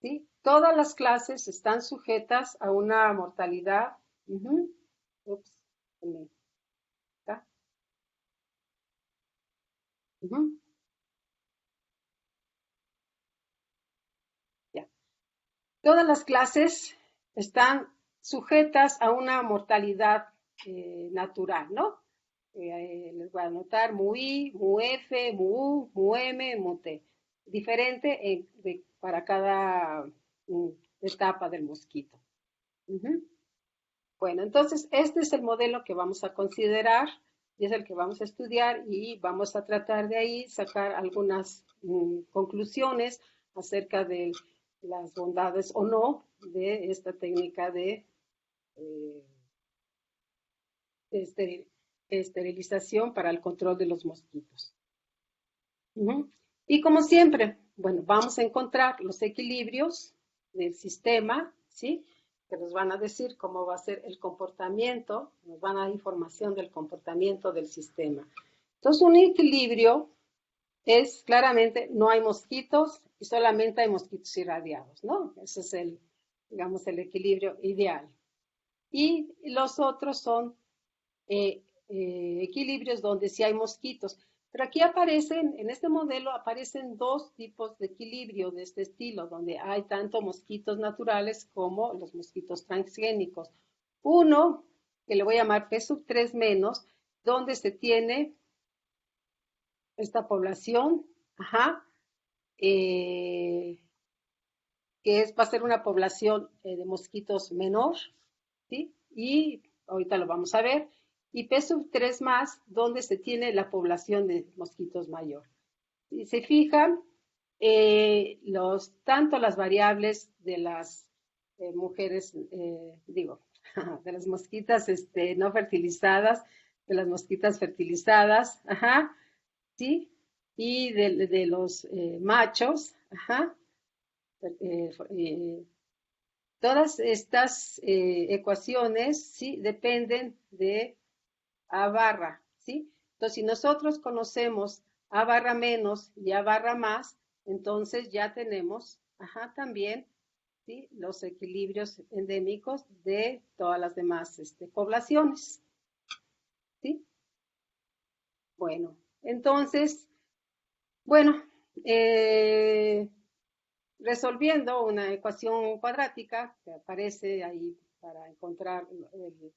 ¿Sí? Todas las clases están sujetas a una mortalidad. Ujú. Ups, acá. Ujú. Ya. Todas las clases están sujetas a una mortalidad natural, ¿no? Les voy a anotar mu I, mu F, mu U, mu M, mu T. Diferente para cada etapa del mosquito. Ujú. Bueno, entonces este es el modelo que vamos a considerar y es el que vamos a estudiar y vamos a tratar de ahí sacar algunas conclusiones acerca de las bondades o no de esta técnica eh, de esterilización para el control de los mosquitos. Ujú. Y como siempre, bueno, vamos a encontrar los equilibrios del sistema, ¿sí?, que nos van a decir cómo va a ser el comportamiento, nos van a dar información del comportamiento del sistema. Entonces, un equilibrio es claramente no hay mosquitos y solamente hay mosquitos irradiados, ¿no? Ese es digamos, el equilibrio ideal. Y los otros son equilibrios donde sí hay mosquitos. Pero aquí aparecen, en este modelo aparecen dos tipos de equilibrio de este estilo, donde hay tanto mosquitos naturales como los mosquitos transgénicos. Uno, que le voy a llamar P3 menos, donde se tiene esta población, ajá, eh, va a ser una población de mosquitos menor, ¿sí? Y ahorita lo vamos a ver. Y P3 más, donde se tiene la población de mosquitos mayor. Si se fijan, tanto las variables de las mujeres, de las mosquitas no fertilizadas, de las mosquitas fertilizadas, ajá, ¿sí? Y de los machos, ajá, eh, todas estas ecuaciones, ¿sí?, dependen de A barra, ¿sí? Entonces, si nosotros conocemos A barra menos y A barra más, entonces ya tenemos, ajá, también ¿sí? Los equilibrios endémicos de todas las demás poblaciones. ¿Sí? Bueno, entonces, bueno, resolviendo una ecuación cuadrática que aparece ahí para encontrar el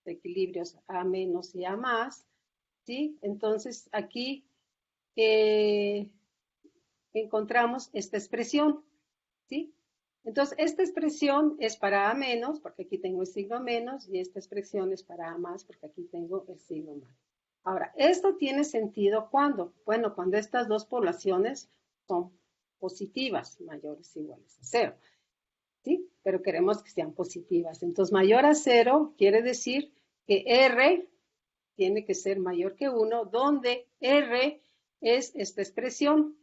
equilibrios A menos y A más, ¿sí? Entonces aquí encontramos esta expresión, ¿sí? Entonces, esta expresión es para A menos, porque aquí tengo el signo menos, y esta expresión es para A más, porque aquí tengo el signo más. Ahora, esto tiene sentido cuando, bueno, cuando estas dos poblaciones son positivas, mayores o iguales a cero, ¿sí? Pero queremos que sean positivas. Entonces, mayor a cero quiere decir que R tiene que ser mayor que 1, donde R es esta expresión,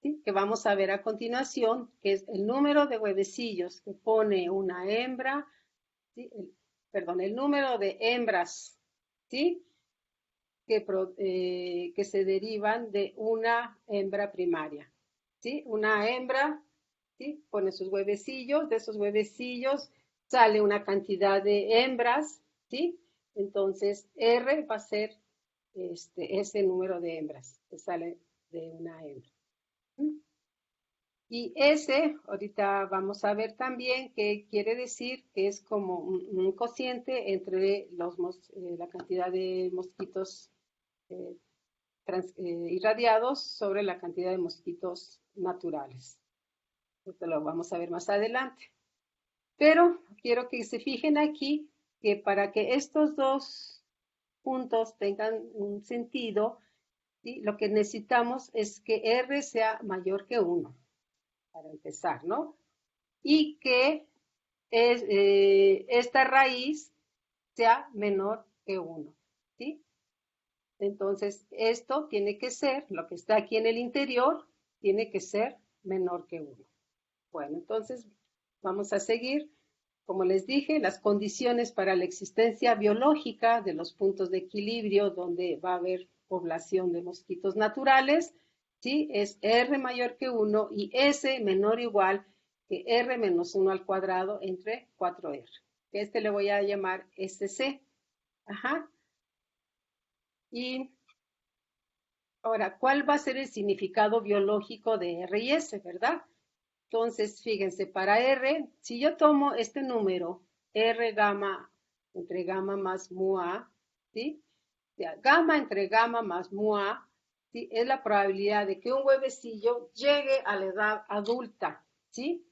¿sí? Que vamos a ver a continuación, que es el número de huevecillos que pone una hembra, ¿sí? Perdón, el número de hembras, ¿sí? Que se derivan de una hembra primaria, ¿sí? Una hembra, ¿sí? Pone sus huevecillos, de esos huevecillos sale una cantidad de hembras, ¿sí? Entonces, R va a ser ese número de hembras que sale de una hembra. ¿Sí? Y ese, ahorita vamos a ver también que quiere decir que es como un cociente entre la cantidad de mosquitos eh, irradiados sobre la cantidad de mosquitos naturales. Esto lo vamos a ver más adelante. Pero quiero que se fijen aquí que para que estos dos puntos tengan un sentido, ¿sí? Lo que necesitamos es que R sea mayor que 1, para empezar, ¿no? Y que esta raíz sea menor que 1, ¿sí? Entonces, esto tiene que ser, lo que está aquí en el interior, tiene que ser menor que 1. Bueno, entonces vamos a seguir. Como les dije, las condiciones para la existencia biológica de los puntos de equilibrio donde va a haber población de mosquitos naturales, ¿sí? Es R mayor que 1 y S menor o igual que R menos 1 al cuadrado entre 4R. Este le voy a llamar SC. Ajá. Y ahora, ¿cuál va a ser el significado biológico de R y S, verdad? Entonces, fíjense, para R, si yo tomo este número, R gamma entre gamma más mu A, ¿sí? O sea, gamma entre gamma más mu A, ¿sí? Es la probabilidad de que un huevecillo llegue a la edad adulta, ¿sí?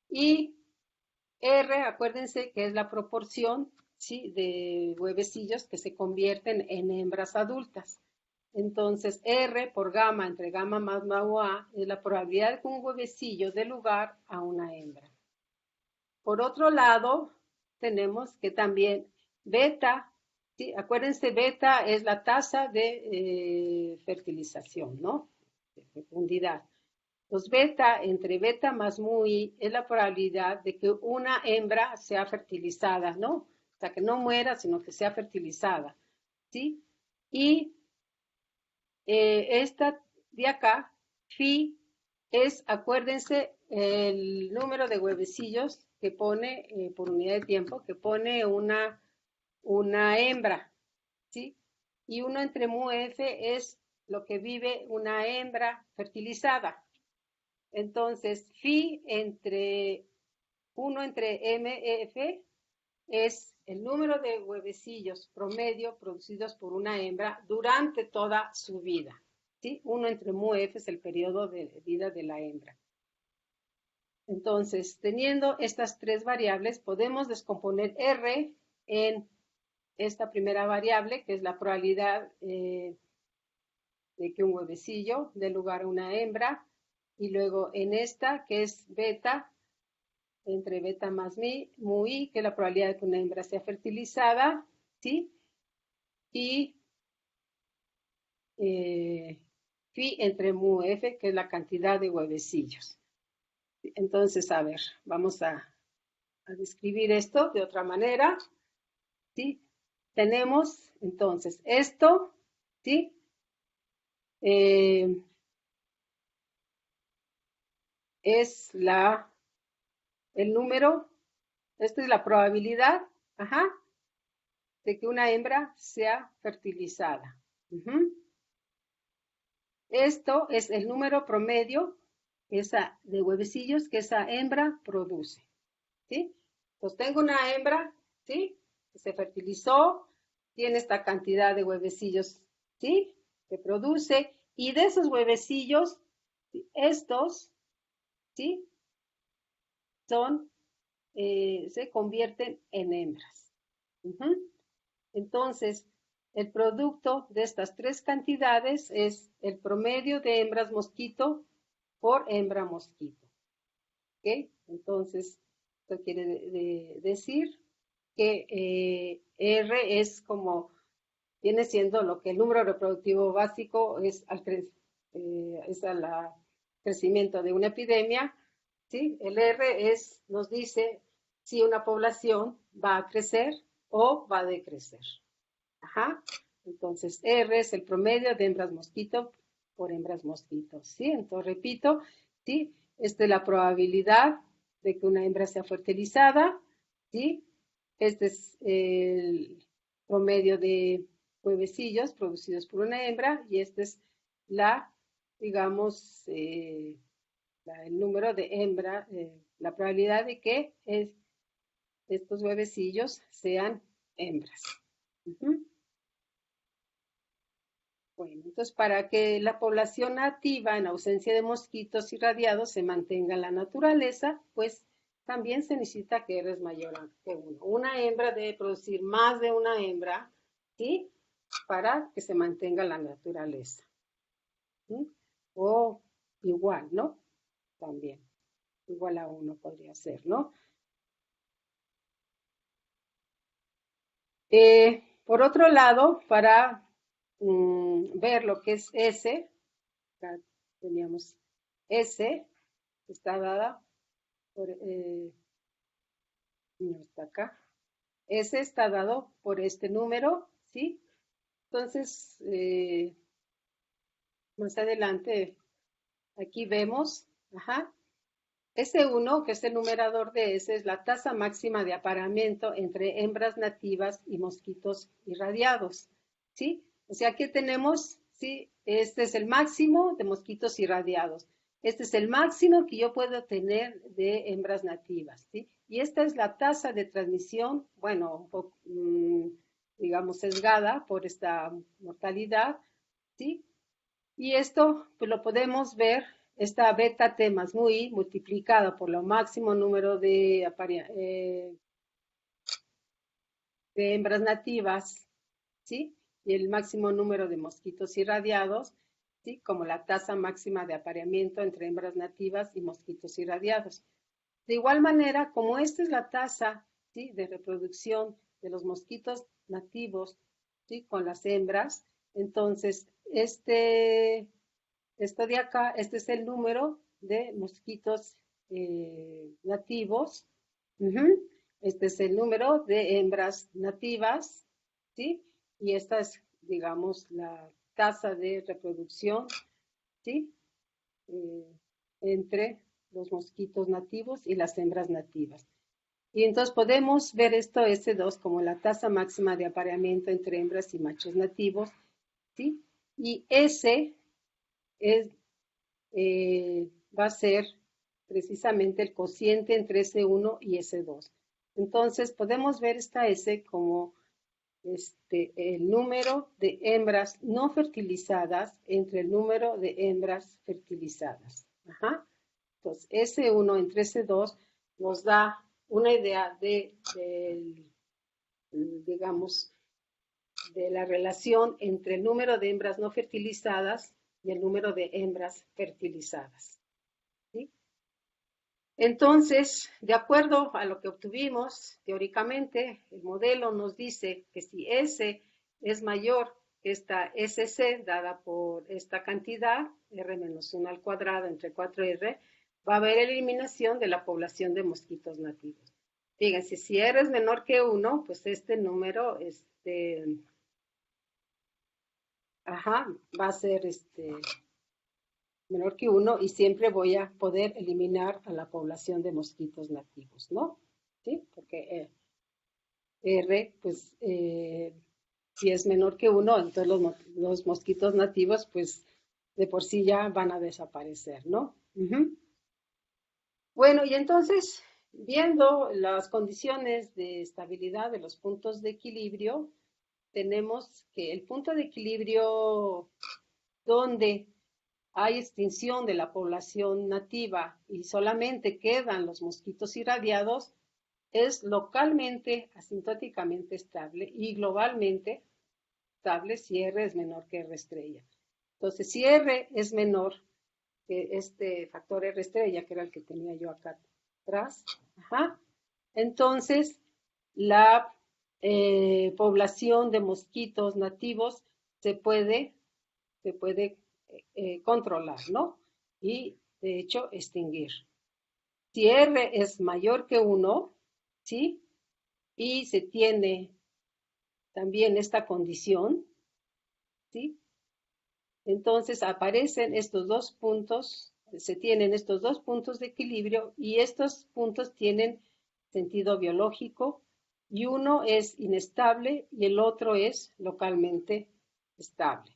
Y R, acuérdense que es la proporción, ¿sí? De huevecillos que se convierten en hembras adultas. Entonces, R por gamma entre gamma más mau A es la probabilidad de que un huevecillo dé lugar a una hembra. Por otro lado, tenemos que también beta, ¿sí? Acuérdense, beta es la tasa de fertilización, ¿no? De fecundidad. Pues beta entre beta más muy es la probabilidad de que una hembra sea fertilizada, ¿no? O sea, que no muera, sino que sea fertilizada, ¿sí? Y esta de acá, phi, es, acuérdense, el número de huevecillos que pone por unidad de tiempo, que pone una hembra, ¿sí? Y 1 entre mu f es lo que vive una hembra fertilizada. Entonces, phi entre 1 entre mf es el número de huevecillos promedio producidos por una hembra durante toda su vida. ¿Sí? 1 entre mu f es el periodo de vida de la hembra. Entonces, teniendo estas tres variables, podemos descomponer R en esta primera variable, que es la probabilidad de que un huevecillo dé lugar a una hembra, y luego en esta, que es beta, entre beta más mu i, que es la probabilidad de que una hembra sea fertilizada, ¿sí? Y phi entre mu f, que es la cantidad de huevecillos. Entonces, a ver, vamos a describir esto de otra manera, ¿sí? Tenemos, entonces, esto, ¿sí? Es la el número, esta es la probabilidad, ajá, de que una hembra sea fertilizada. Ujú. Esto es el número promedio de huevecillos que esa hembra produce, ¿sí? Pues tengo una hembra, ¿sí? Que se fertilizó, tiene esta cantidad de huevecillos, ¿sí? Que produce, y de esos huevecillos, estos, ¿sí? Son, se convierten en hembras. Ujú. Entonces, el producto de estas tres cantidades es el promedio de hembras mosquito por hembra mosquito. ¿Ok? Entonces, esto quiere decir que R es como, viene siendo lo que el número reproductivo básico es al crecimiento de una epidemia, ¿sí? El R nos dice si una población va a crecer o va a decrecer. Ajá. Entonces, R es el promedio de hembras mosquito por hembras mosquito, ¿sí? Entonces, repito, ¿sí? Esta es la probabilidad de que una hembra sea fertilizada, ¿sí? Este es el promedio de huevecillos producidos por una hembra y este es la, digamos, el número de hembra, la probabilidad de que estos huevecillos sean hembras. Ujú. Bueno, entonces para que la población nativa en ausencia de mosquitos irradiados se mantenga en la naturaleza, pues también se necesita que R es mayor a que 1. Una hembra debe producir más de una hembra, ¿sí? Para que se mantenga la naturaleza. ¿Sí? O igual, ¿no? También. Igual a 1 podría ser, ¿no? Por otro lado, para ver lo que es S, acá teníamos S, está dada por, no está acá, S está dado por este número, ¿sí? Entonces, más adelante, aquí vemos, ajá, S1, que es el numerador de S, es la tasa máxima de apareamiento entre hembras nativas y mosquitos irradiados, ¿sí? O sea, aquí tenemos, ¿sí? Este es el máximo de mosquitos irradiados. Este es el máximo que yo puedo tener de hembras nativas, ¿sí? Y esta es la tasa de transmisión, bueno, un poco, digamos, sesgada por esta mortalidad, ¿sí? Y esto pues lo podemos ver, esta beta T más mu i multiplicada por lo máximo número de hembras nativas, ¿sí? Y el máximo número de mosquitos irradiados, ¿sí? Como la tasa máxima de apareamiento entre hembras nativas y mosquitos irradiados. De igual manera, como esta es la tasa, ¿sí? De reproducción de los mosquitos nativos, ¿sí? Con las hembras, entonces esto de acá, este es el número de mosquitos nativos. Ujú. Este es el número de hembras nativas, ¿sí? Y esta es, digamos, la tasa de reproducción, ¿sí? Eh, entre los mosquitos nativos y las hembras nativas. Y entonces podemos ver esto S2 como la tasa máxima de apareamiento entre hembras y machos nativos, ¿sí? Y S es va a ser precisamente el cociente entre S1 y S2. Entonces podemos ver esta S como el número de hembras no fertilizadas entre el número de hembras fertilizadas. Ajá. Entonces S1 entre S2 nos da una idea digamos, de la relación entre el número de hembras no fertilizadas y el número de hembras fertilizadas. ¿Sí? Entonces, de acuerdo a lo que obtuvimos, teóricamente, el modelo nos dice que si S es mayor que esta SC dada por esta cantidad, R menos 1 al cuadrado entre 4R, va a haber eliminación de la población de mosquitos nativos. Fíjense, si R es menor que 1, pues este número, ajá, va a ser menor que 1 y siempre voy a poder eliminar a la población de mosquitos nativos, ¿no? ¿Sí? Porque R, pues, si es menor que 1, entonces los mosquitos nativos, pues, de por sí ya van a desaparecer, ¿no? Bueno, y entonces, viendo las condiciones de estabilidad de los puntos de equilibrio, tenemos que el punto de equilibrio donde hay extinción de la población nativa y solamente quedan los mosquitos irradiados, es localmente asintóticamente estable y globalmente estable si R es menor que R estrella. Entonces, si R es menor que este factor R estrella, que era el que tenía yo acá atrás, ajá, entonces la población de mosquitos nativos se puede, se puede controlar, ¿no? Y de hecho extinguir. Si R es mayor que 1, ¿sí? Y se tiene también esta condición, ¿sí? Entonces aparecen estos dos puntos, se tienen estos dos puntos de equilibrio y estos puntos tienen sentido biológico y uno es inestable y el otro es localmente estable.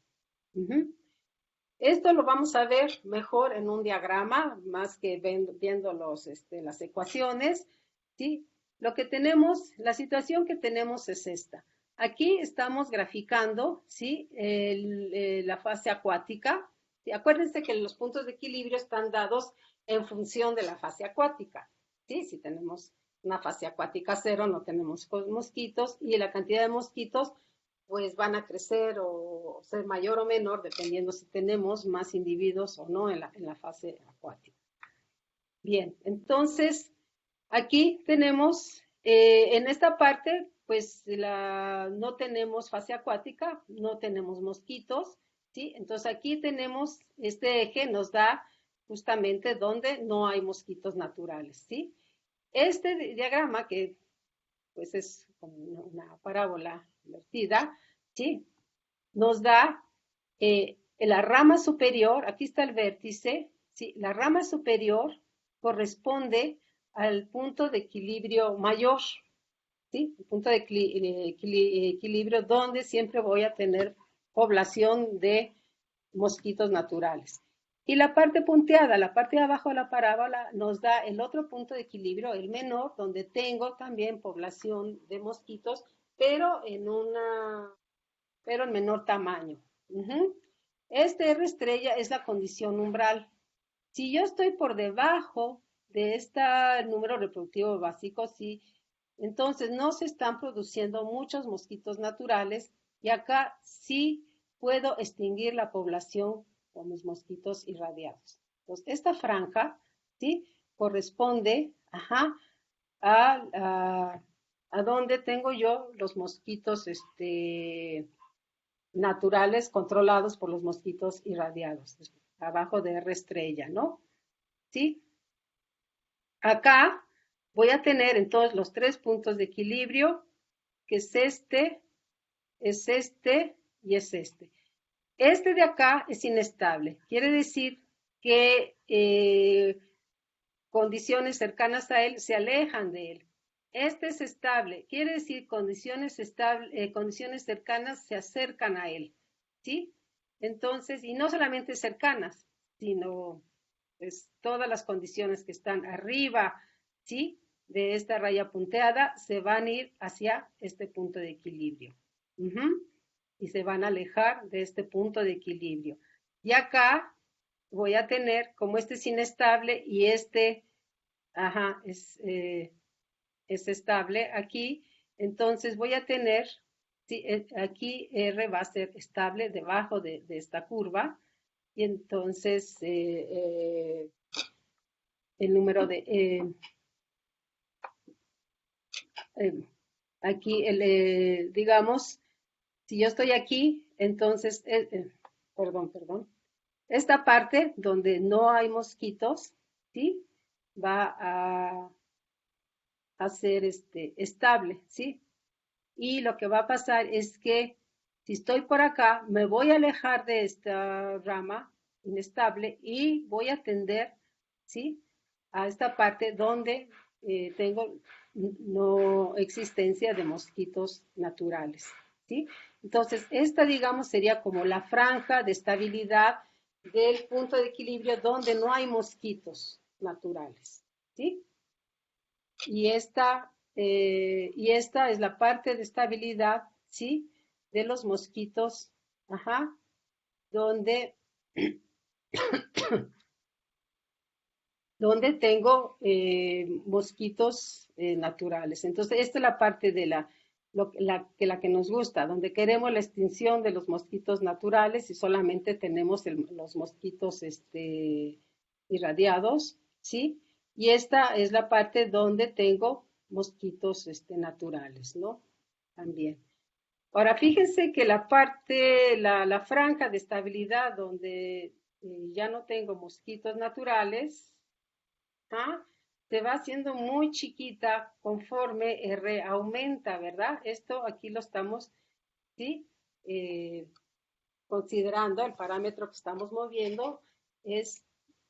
Esto lo vamos a ver mejor en un diagrama, más que viendo las ecuaciones, ¿sí? Lo que tenemos, la situación que tenemos es esta. Aquí estamos graficando, ¿sí? La fase acuática. ¿Sí? Acuérdense que los puntos de equilibrio están dados en función de la fase acuática, ¿sí? Si tenemos una fase acuática cero, no tenemos mosquitos y la cantidad de mosquitos pues van a crecer o ser mayor o menor, dependiendo si tenemos más individuos o no en la fase acuática. Bien, entonces aquí tenemos, en esta parte, pues no tenemos fase acuática, no tenemos mosquitos, ¿sí? Entonces aquí tenemos, este eje nos da justamente donde no hay mosquitos naturales, ¿sí? Este diagrama, que pues es como una parábola invertida, ¿sí? Nos da la rama superior, aquí está el vértice, ¿sí? La rama superior corresponde al punto de equilibrio mayor, ¿sí? El punto de equilibrio donde siempre voy a tener población de mosquitos naturales. Y la parte punteada, la parte de abajo de la parábola, nos da el otro punto de equilibrio, el menor, donde tengo también población de mosquitos, pero en menor tamaño. Este R estrella es la condición umbral. Si yo estoy por debajo de este número reproductivo básico, sí, entonces no se están produciendo muchos mosquitos naturales y acá sí puedo extinguir la población con mis mosquitos irradiados. Entonces, esta franja, ¿sí? Corresponde, ajá, a donde tengo yo los mosquitos, naturales controlados por los mosquitos irradiados, abajo de R estrella, ¿no? ¿Sí? Acá voy a tener entonces los tres puntos de equilibrio, que es este y es este. Este de acá es inestable, quiere decir que condiciones cercanas a él se alejan de él. Este es estable, quiere decir condiciones cercanas se acercan a él, ¿sí? Entonces, y no solamente cercanas, sino pues, todas las condiciones que están arriba, ¿sí? De esta raya punteada se van a ir hacia este punto de equilibrio. Y se van a alejar de este punto de equilibrio. Y acá voy a tener, como este es inestable y este, ajá, es estable aquí, entonces voy a tener, sí, aquí R va a ser estable debajo de esta curva, y entonces el número de, aquí, digamos, si yo estoy aquí, entonces, perdón, esta parte donde no hay mosquitos, ¿sí? Va a ser estable, ¿sí? Y lo que va a pasar es que si estoy por acá, me voy a alejar de esta rama inestable y voy a tender, ¿sí? A esta parte donde tengo no existencia de mosquitos naturales, ¿sí? Entonces, esta, digamos, sería como la franja de estabilidad del punto de equilibrio donde no hay mosquitos naturales, ¿sí? Y esta es la parte de estabilidad, ¿sí? De los mosquitos, ajá, donde, donde tengo mosquitos naturales. Entonces, esta es la parte de la que nos gusta, donde queremos la extinción de los mosquitos naturales y solamente tenemos los mosquitos irradiados, ¿sí? Y esta es la parte donde tengo mosquitos naturales, ¿no? También. Ahora, fíjense que la franja de estabilidad donde ya no tengo mosquitos naturales, ¿ah? Se va haciendo muy chiquita conforme R aumenta, ¿verdad? Esto aquí lo estamos, ¿sí? Eh, considerando el parámetro que estamos moviendo es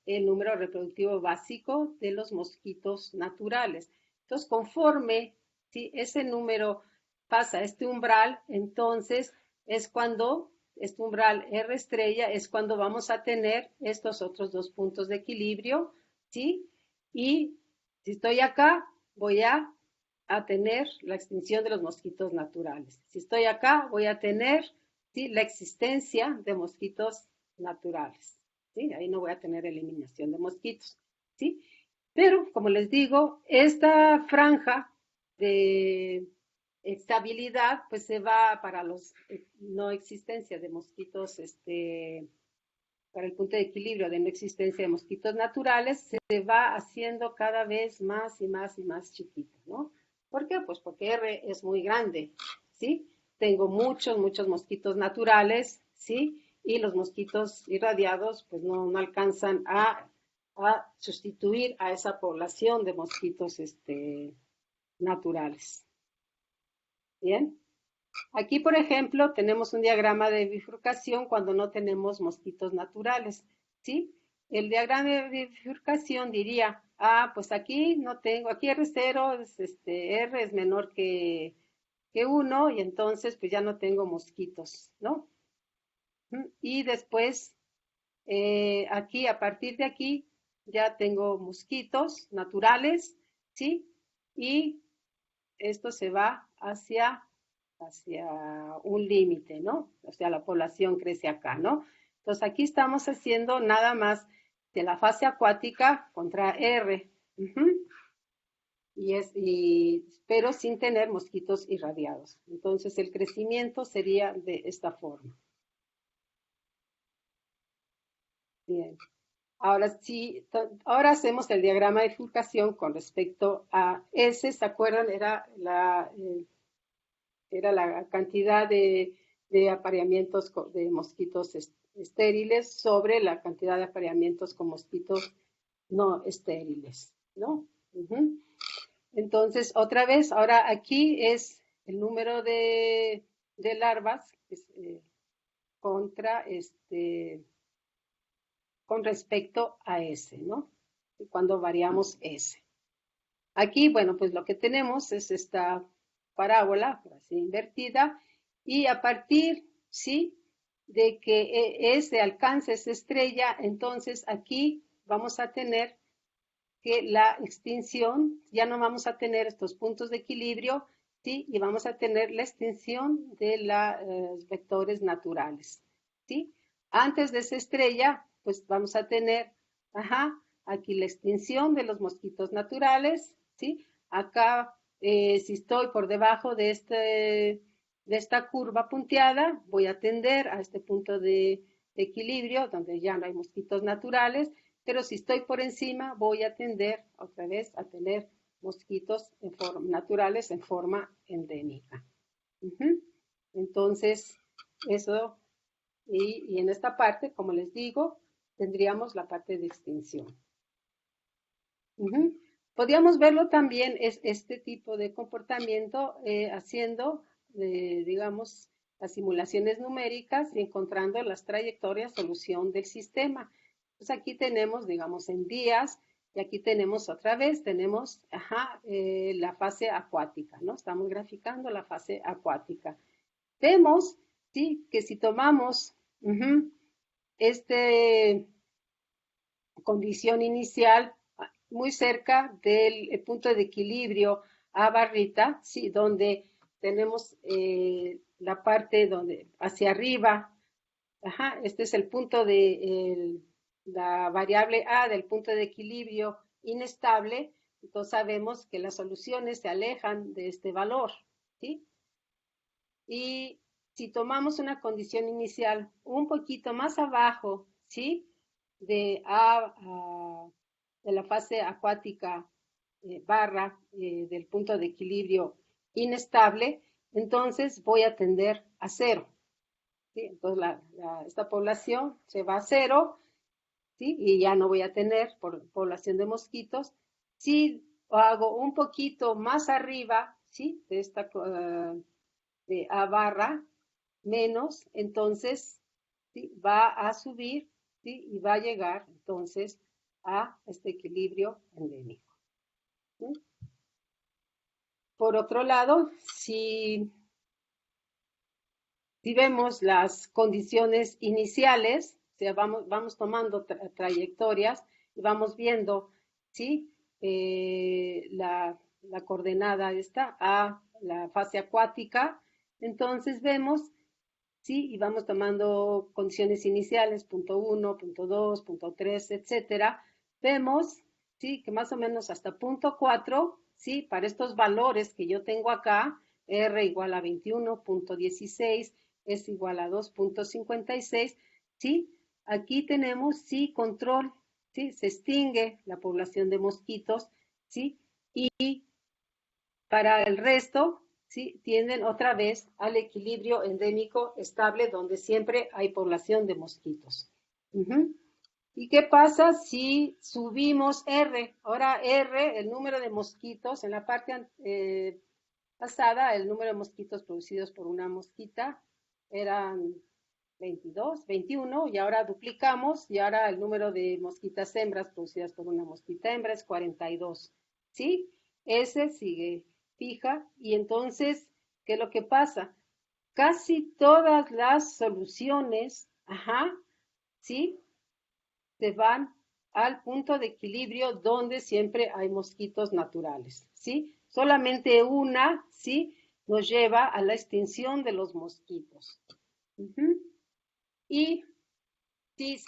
el número reproductivo básico de los mosquitos naturales. Entonces, conforme, ¿sí? Ese número pasa este umbral, entonces es cuando este umbral R estrella es cuando vamos a tener estos otros dos puntos de equilibrio, ¿sí? Y si estoy acá, voy a tener la extinción de los mosquitos naturales. Si estoy acá, voy a tener, ¿sí? La existencia de mosquitos naturales, ¿sí? Ahí no voy a tener eliminación de mosquitos, ¿sí? Pero, como les digo, esta franja de estabilidad, pues se va para los no existencia de mosquitos, para el punto de equilibrio de no existencia de mosquitos naturales, se va haciendo cada vez más y más y más chiquita, ¿no? ¿Por qué? Pues porque R es muy grande, ¿sí? Tengo muchos, muchos mosquitos naturales, ¿sí? Y los mosquitos irradiados, pues no alcanzan a sustituir a esa población de mosquitos naturales. ¿Bien? Aquí, por ejemplo, tenemos un diagrama de bifurcación cuando no tenemos mosquitos naturales, ¿sí? El diagrama de bifurcación diría, pues aquí no tengo, aquí R0, R es menor que 1 y entonces pues ya no tengo mosquitos, ¿no? Y después, aquí, a partir de aquí, ya tengo mosquitos naturales, ¿sí? Y esto se va hacia un límite, ¿no? O sea, la población crece acá, ¿no? Entonces aquí estamos haciendo nada más de la fase acuática contra R. Pero sin tener mosquitos irradiados. Entonces el crecimiento sería de esta forma. Bien. Ahora sí, ahora hacemos el diagrama de bifurcación con respecto a S, ¿se acuerdan? Era la cantidad de apareamientos de mosquitos estériles sobre la cantidad de apareamientos con mosquitos no estériles, ¿no? Entonces, otra vez, ahora aquí es el número de larvas contra con respecto a S, ¿no? Cuando variamos S. Aquí, bueno, pues lo que tenemos es esta parábola, así invertida, y a partir, ¿sí? De que S alcance esa estrella, entonces aquí vamos a tener que la extinción, ya no vamos a tener estos puntos de equilibrio, ¿sí? Y vamos a tener la extinción de los vectores naturales, ¿sí? Antes de esa estrella, pues vamos a tener, aquí la extinción de los mosquitos naturales, ¿sí? Acá, si estoy por debajo de esta curva punteada, voy a tender a este punto de equilibrio donde ya no hay mosquitos naturales, pero si estoy por encima voy a tender otra vez a tener mosquitos naturales en forma endémica. Entonces, eso, y en esta parte, como les digo, tendríamos la parte de extinción. Podríamos verlo también, es este tipo de comportamiento haciendo, digamos, las simulaciones numéricas y encontrando las trayectorias solución del sistema. Pues aquí tenemos, digamos, en días, y aquí tenemos otra vez, tenemos la fase acuática, ¿no? Estamos graficando la fase acuática. Vemos, ¿sí? Que si tomamos este condición inicial muy cerca del punto de equilibrio a barrita, ¿sí? Donde tenemos la parte donde hacia arriba, este es el punto de la variable A del punto de equilibrio inestable, entonces sabemos que las soluciones se alejan de este valor, ¿sí? Y si tomamos una condición inicial un poquito más abajo, ¿sí? De de la fase acuática barra del punto de equilibrio inestable, entonces voy a tender a cero. ¿Sí? Entonces esta población se va a cero, ¿sí? Y ya no voy a tener población de mosquitos. Si hago un poquito más arriba, ¿sí? De esta de A barra menos, entonces ¿sí? Va a subir, ¿sí? Y va a llegar entonces a este equilibrio endémico. ¿Sí? Por otro lado, si vemos las condiciones iniciales, o sea, vamos tomando trayectorias y vamos viendo, ¿sí? La coordenada está a la fase acuática, entonces vemos, ¿sí? Y vamos tomando condiciones iniciales, punto 1, punto 2, punto 3, etcétera. Vemos, ¿sí? Que más o menos hasta punto 4, ¿sí? Para estos valores que yo tengo acá, R igual a 21.16, es igual a 2.56, ¿sí? Aquí tenemos, sí, control, ¿sí? Se extingue la población de mosquitos, ¿sí? Y para el resto, ¿sí? Tienden otra vez al equilibrio endémico estable donde siempre hay población de mosquitos. ¿Y qué pasa si subimos R? Ahora R, el número de mosquitos, en la parte pasada, el número de mosquitos producidos por una mosquita eran 22, 21, y ahora duplicamos, y ahora el número de mosquitas hembras producidas por una mosquita hembra es 42, ¿sí? Ese sigue fija, y entonces, ¿qué es lo que pasa? Casi todas las soluciones, ¿sí? Se van al punto de equilibrio donde siempre hay mosquitos naturales, ¿sí? Solamente una, ¿sí? Nos lleva a la extinción de los mosquitos. Y si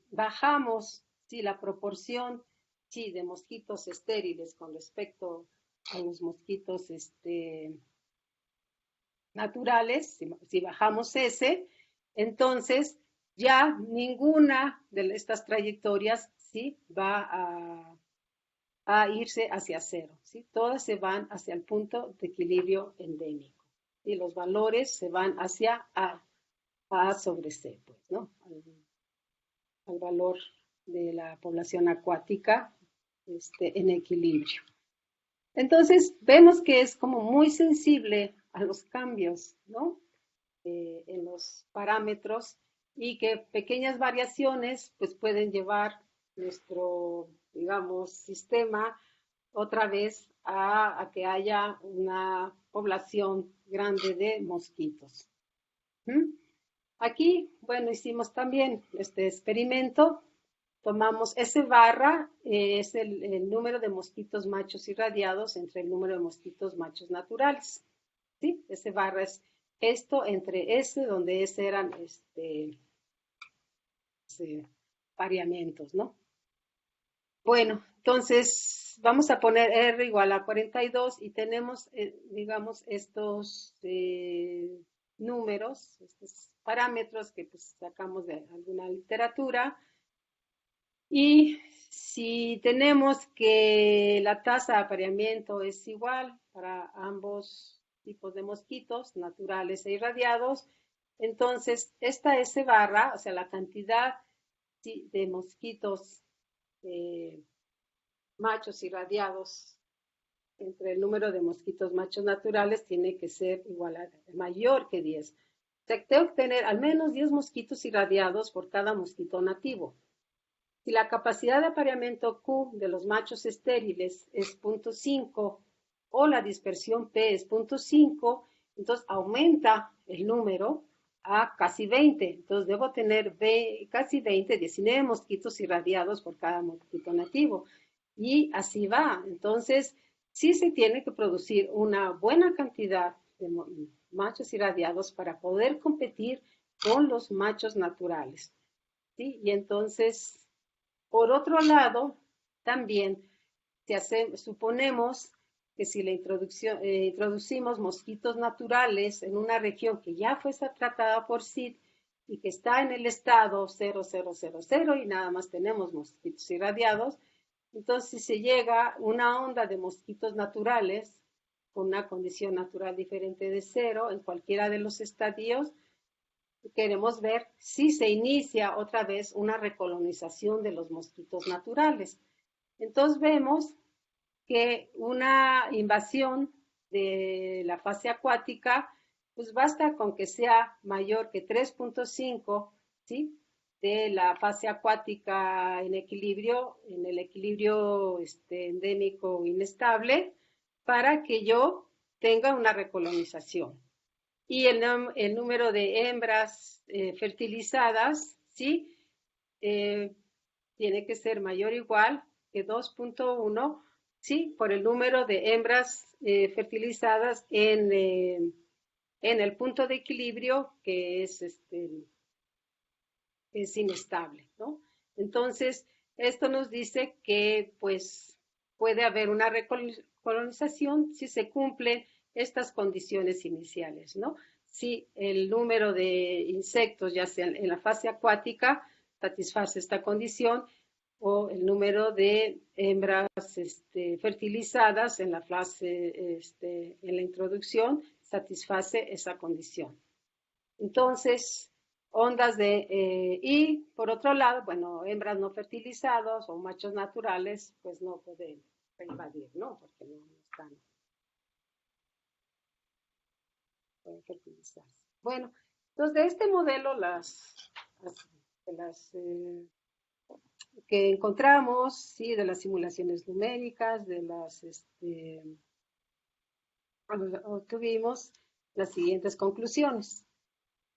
bajamos, ¿sí? La proporción, ¿sí? De mosquitos estériles con respecto a los mosquitos naturales, si bajamos ese, entonces ya ninguna de estas trayectorias, ¿sí? Va a irse hacia cero, ¿sí? Todas se van hacia el punto de equilibrio endémico. Y los valores se van hacia A sobre C, pues, ¿no? Al valor de la población acuática en equilibrio. Entonces, vemos que es como muy sensible a los cambios, ¿no? En los parámetros y que pequeñas variaciones pues pueden llevar nuestro, digamos, sistema otra vez a que haya una población grande de mosquitos. Aquí, bueno, hicimos también este experimento. Tomamos S barra, es el número de mosquitos machos irradiados entre el número de mosquitos machos naturales. ¿Sí? S barra es esto entre S, donde S eran pareamientos, ¿no? Bueno, entonces vamos a poner R igual a 42 y tenemos, digamos, estos números, estos parámetros que pues, sacamos de alguna literatura. Y si tenemos que la tasa de apareamiento es igual para ambos tipos de mosquitos, naturales e irradiados, entonces esta S barra, o sea, la cantidad de mosquitos machos irradiados entre el número de mosquitos machos naturales tiene que ser igual a mayor que 10. O sea, tengo que tener al menos 10 mosquitos irradiados por cada mosquito nativo. Si la capacidad de apareamiento Q de los machos estériles es 0.5 o la dispersión P es 0.5, entonces aumenta el número a casi 20. Entonces debo tener casi 20, 19 mosquitos irradiados por cada mosquito nativo. Y así va. Entonces, sí se tiene que producir una buena cantidad de machos irradiados para poder competir con los machos naturales. ¿Sí? Y entonces, por otro lado, también suponemos que si introducimos mosquitos naturales en una región que ya fue tratada por SID y que está en el estado 0000 y nada más tenemos mosquitos irradiados, entonces si se llega una onda de mosquitos naturales con una condición natural diferente de cero en cualquiera de los estadios, queremos ver si se inicia otra vez una recolonización de los mosquitos naturales. Entonces vemos que una invasión de la fase acuática, pues basta con que sea mayor que 3.5, ¿sí? De la fase acuática en el equilibrio endémico inestable, para que yo tenga una recolonización. Y el número de hembras fertilizadas, ¿sí? Tiene que ser mayor o igual que 2.1, ¿sí? Por el número de hembras fertilizadas en el punto de equilibrio que es inestable, ¿no? Entonces, esto nos dice que pues puede haber una recolonización si se cumplen estas condiciones iniciales, ¿no? Si el número de insectos, ya sea en la fase acuática, satisface esta condición, o el número de hembras fertilizadas en la fase, en la introducción, satisface esa condición. Entonces, y por otro lado, bueno, hembras no fertilizadas o machos naturales, pues no pueden invadir, ¿no? Porque no están, pueden fertilizarse. Bueno, entonces de este modelo, las que encontramos, sí, de las simulaciones numéricas, obtuvimos las siguientes conclusiones.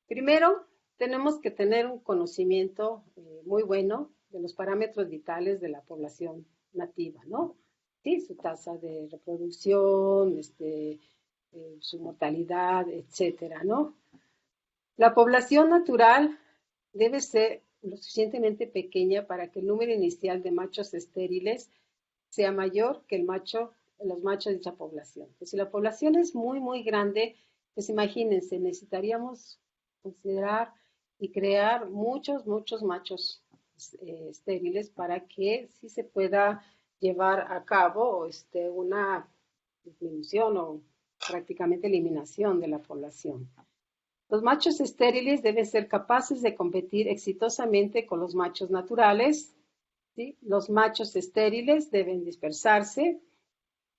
Primero, tenemos que tener un conocimiento muy bueno de los parámetros vitales de la población nativa, ¿no? Sí, su tasa de reproducción, su mortalidad, etcétera, ¿no? La población natural debe ser lo suficientemente pequeña para que el número inicial de machos estériles sea mayor que los machos de dicha población. Pues si la población es muy, muy grande, pues imagínense, necesitaríamos considerar y crear muchos, muchos machos estériles para que sí se pueda llevar a cabo una disminución o prácticamente eliminación de la población. Los machos estériles deben ser capaces de competir exitosamente con los machos naturales, ¿sí? Los machos estériles deben dispersarse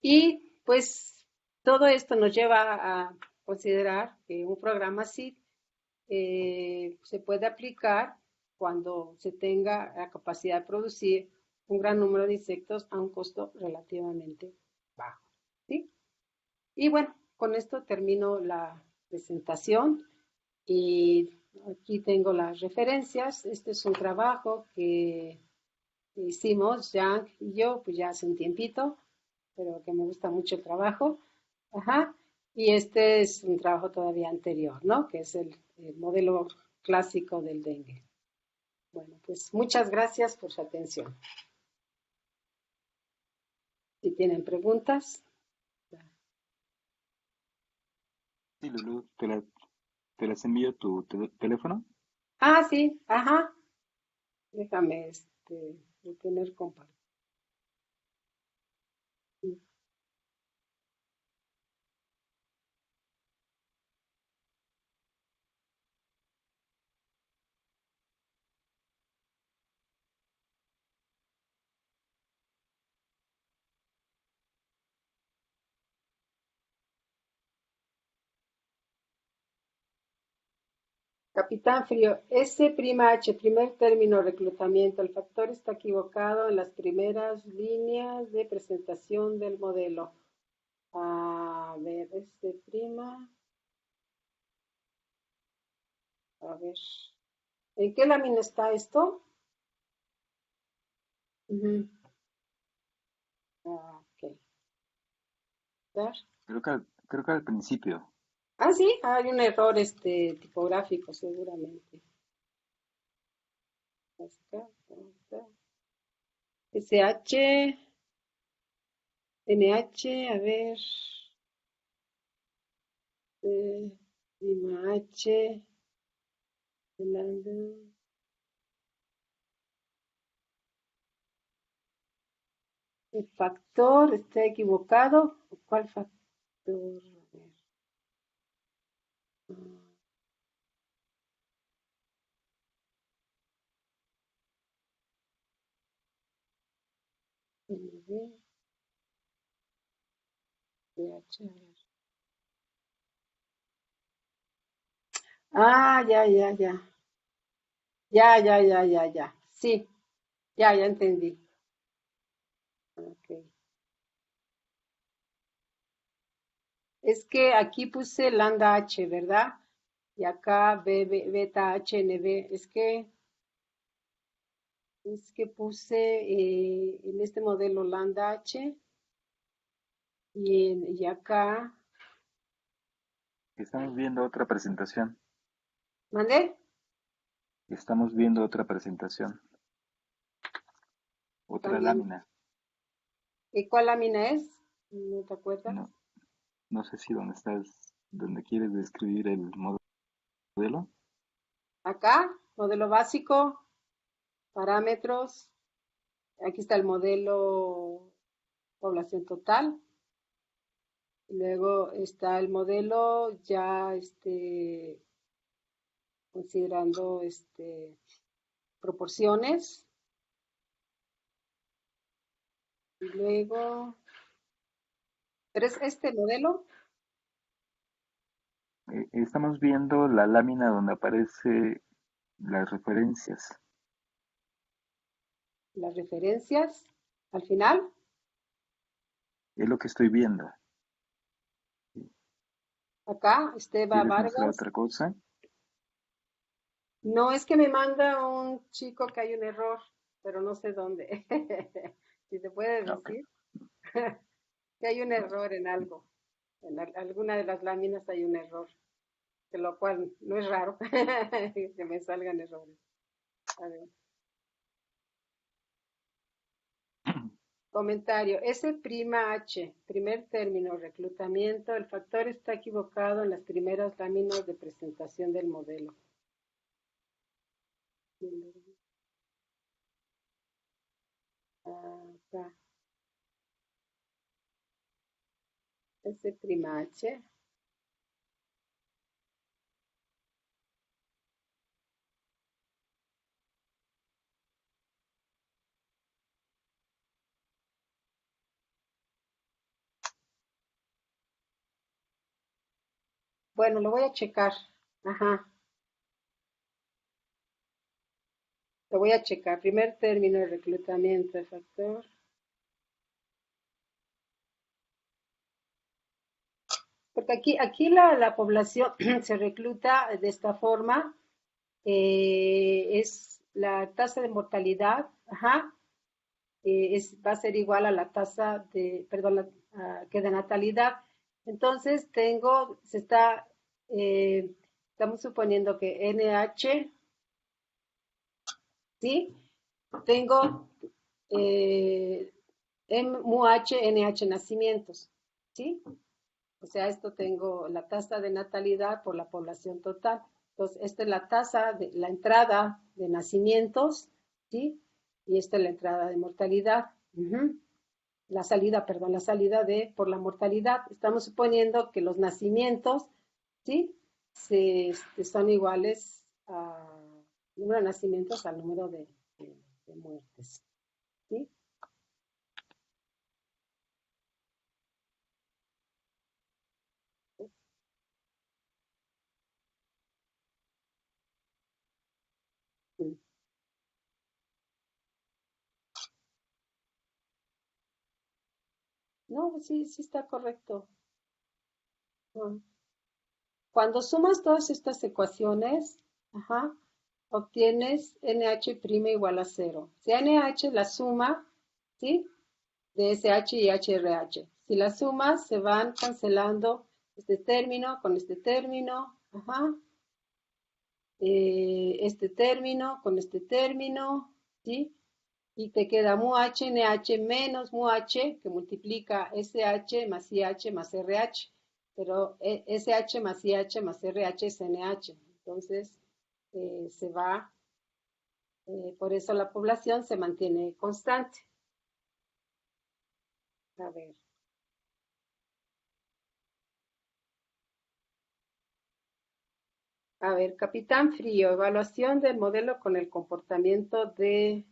y pues todo esto nos lleva a considerar que un programa SID se puede aplicar cuando se tenga la capacidad de producir un gran número de insectos a un costo relativamente bajo, ¿sí? Y bueno, con esto termino la presentación y aquí tengo las referencias. Este es un trabajo que hicimos, Yang y yo, pues ya hace un tiempito, pero que me gusta mucho el trabajo. Ajá. Y este es un trabajo todavía anterior, ¿no? Que es el modelo clásico del dengue. Bueno, pues muchas gracias por su atención. Si tienen preguntas. Sí, Lulu, te las envío tu teléfono. Ah, sí, ajá. Déjame detener compartir. Capitán Frío, S', H, primer término, reclutamiento. El factor está equivocado en las primeras líneas de presentación del modelo. A ver, S', a ver. ¿En qué lámina está esto? Ujú. Ok. Dar. Creo que al principio. Ah, sí, hay un error tipográfico, seguramente. Acá, acá. SH, NH, a ver. Prima H, Yolanda. El factor está equivocado. ¿Cuál factor? A ver. NB, PH, a ver. Ah, ya, ya, ya. Ya, ya, ya, ya, ya. Sí, ya entendí. Ok. Es que aquí puse lambda H, ¿verdad? Y acá beta H, NB. Es que puse en este modelo lambda H y acá, Estamos viendo otra presentación. ¿mandé? Estamos viendo otra presentación. Otra También. lámina. ¿Y cuál lámina es? ¿No te acuerdas? No, no sé si donde quieres describir el modelo. Acá, modelo básico, parámetros. Aquí está el modelo población total. Luego está el modelo ya considerando proporciones. Y luego, ¿pero es este modelo? Estamos viendo la lámina donde aparece las referencias. Las referencias al final. Es lo que estoy viendo. Acá, Esteba ¿Quieres mostrar Vargas. otra cosa? No, es que me manda un chico que hay un error, pero no sé dónde. Si te puede Ah, ok. decir que hay un error en algo. En alguna de las láminas hay un error, de lo cual no es raro que me salgan errores. A ver. Comentario. S', primer término, reclutamiento. El factor está equivocado en las primeras láminas de presentación del modelo. Acá. S'. Bueno, lo voy a checar. Ajá, lo voy a checar. Primer término de reclutamiento, el factor. Porque aquí la población se recluta de esta forma. Es la tasa de mortalidad, ajá, va a ser igual a la tasa de, perdón, que de natalidad. Entonces estamos suponiendo que NH, ¿sí? Tengo MUH, NH nacimientos, ¿sí? O sea, esto tengo la tasa de natalidad por la población total. Entonces, esta es la tasa de la entrada de nacimientos, ¿sí? Y esta es la entrada de mortalidad. Ujú. La salida, perdón, la salida por la mortalidad. Estamos suponiendo que los nacimientos, ¿sí? Son iguales al número de nacimientos al número de muertes, ¿sí? No, sí, sí está correcto. Ah. Cuando sumas todas estas ecuaciones, ajá, obtienes NH' igual a cero. Si NH la suma, ¿sí? De SH y HRH. Si las sumas, se van cancelando este término con este término, ajá, este término con este término, ¿sí? Y te queda mu h NH menos mu h, que multiplica SH más IH más RH. Pero SH más IH más RH es NH. Entonces, se va, por eso la población se mantiene constante. A ver. A ver, Capitán Frío, evaluación del modelo con el comportamiento de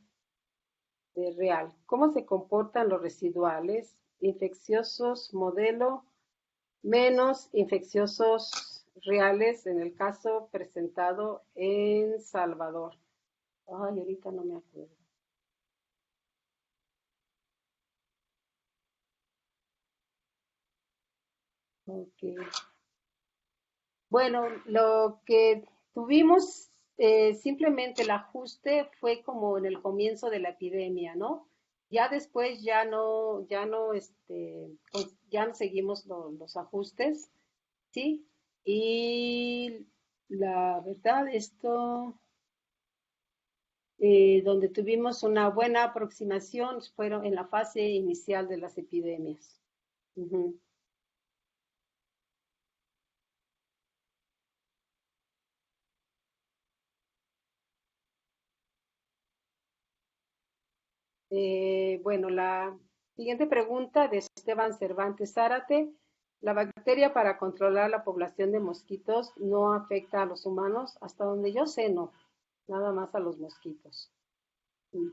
real. ¿Cómo se comportan los residuales? Infecciosos, modelo, menos infecciosos reales en el caso presentado en Salvador. Ay, ahorita no me acuerdo. Ok. Bueno, lo que tuvimos, simplemente el ajuste fue como en el comienzo de la epidemia, ¿no? Ya después ya no seguimos los ajustes, ¿sí? Y la verdad, donde tuvimos una buena aproximación fueron en la fase inicial de las epidemias. Ujú. Bueno, la siguiente pregunta de Esteban Cervantes Zárate. ¿La bacteria para controlar la población de mosquitos no afecta a los humanos? Hasta donde yo sé, no. Nada más a los mosquitos. Mm.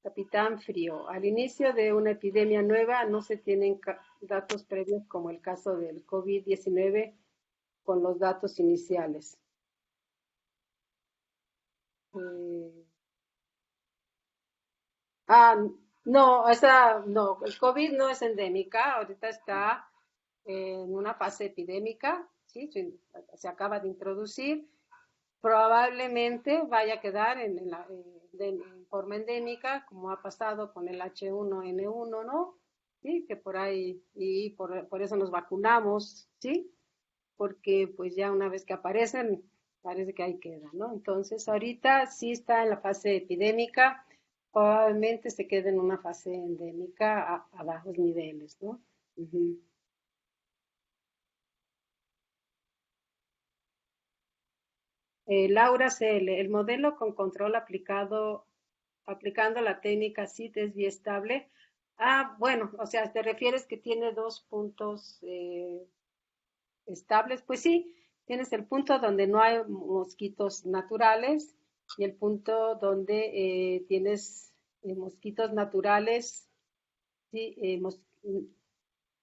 Capitán Frío. Al inicio de una epidemia nueva no se tienen datos previos como el caso del COVID-19 con los datos iniciales. Eh, Ah, no, no, el COVID no es endémica, ahorita está en una fase epidémica, ¿sí? Se acaba de introducir, probablemente vaya a quedar en forma endémica, como ha pasado con el H1N1, ¿no? Sí, que por ahí, y por eso nos vacunamos, ¿sí? Porque pues ya una vez que aparecen, parece que ahí queda, ¿no? Entonces, ahorita sí está en la fase epidémica, probablemente se quede en una fase endémica a bajos niveles, ¿no? Ujú. Laura CL, el modelo con control aplicando la técnica CIT es biestable. Ah, bueno, o sea, te refieres que tiene dos puntos estables, pues sí, tienes el punto donde no hay mosquitos naturales y el punto donde tienes mosquitos naturales, sí,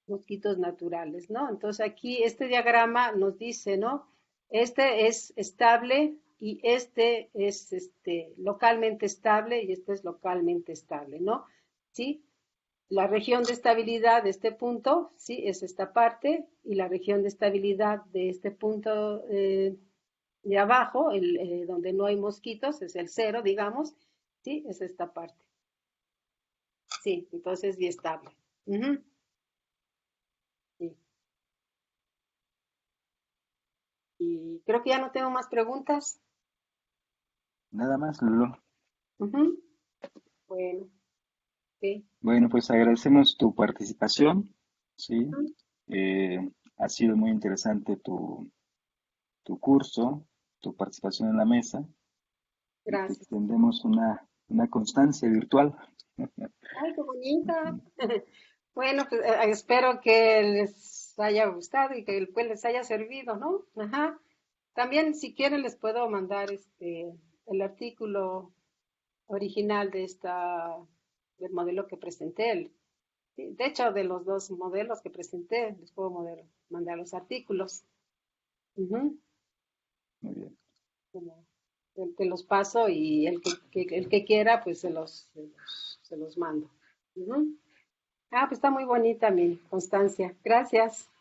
mosquitos naturales, ¿no? Entonces aquí este diagrama nos dice, ¿no? Este es estable y este es localmente estable y este es localmente estable, ¿no? ¿Sí? La región de estabilidad de este punto, sí, es esta parte, y la región de estabilidad de este punto de abajo, donde no hay mosquitos, es el cero, digamos, sí, es esta parte. Sí, entonces biestable. Ujú, sí. Y creo que ya no tengo más preguntas. Nada más, Lulu. Ujú, bueno, sí. Bueno, pues agradecemos tu participación, ¿sí? Ujú, Eh, ha sido muy interesante tu curso, tu participación en la mesa y te gracias. extendemos una constancia virtual. Ay, qué bonita. Bueno, pues espero que les haya gustado y que pues, les haya servido, ¿no? Ajá. También, si quieren, les puedo mandar el artículo original del modelo que presenté. Sí, de hecho, de los dos modelos que presenté, les puedo mandar los artículos. Ujú, Muy bien. como te los paso y el que quiera, pues se los mando. Ujú. Ah, pues está muy bonita mi constancia. Gracias.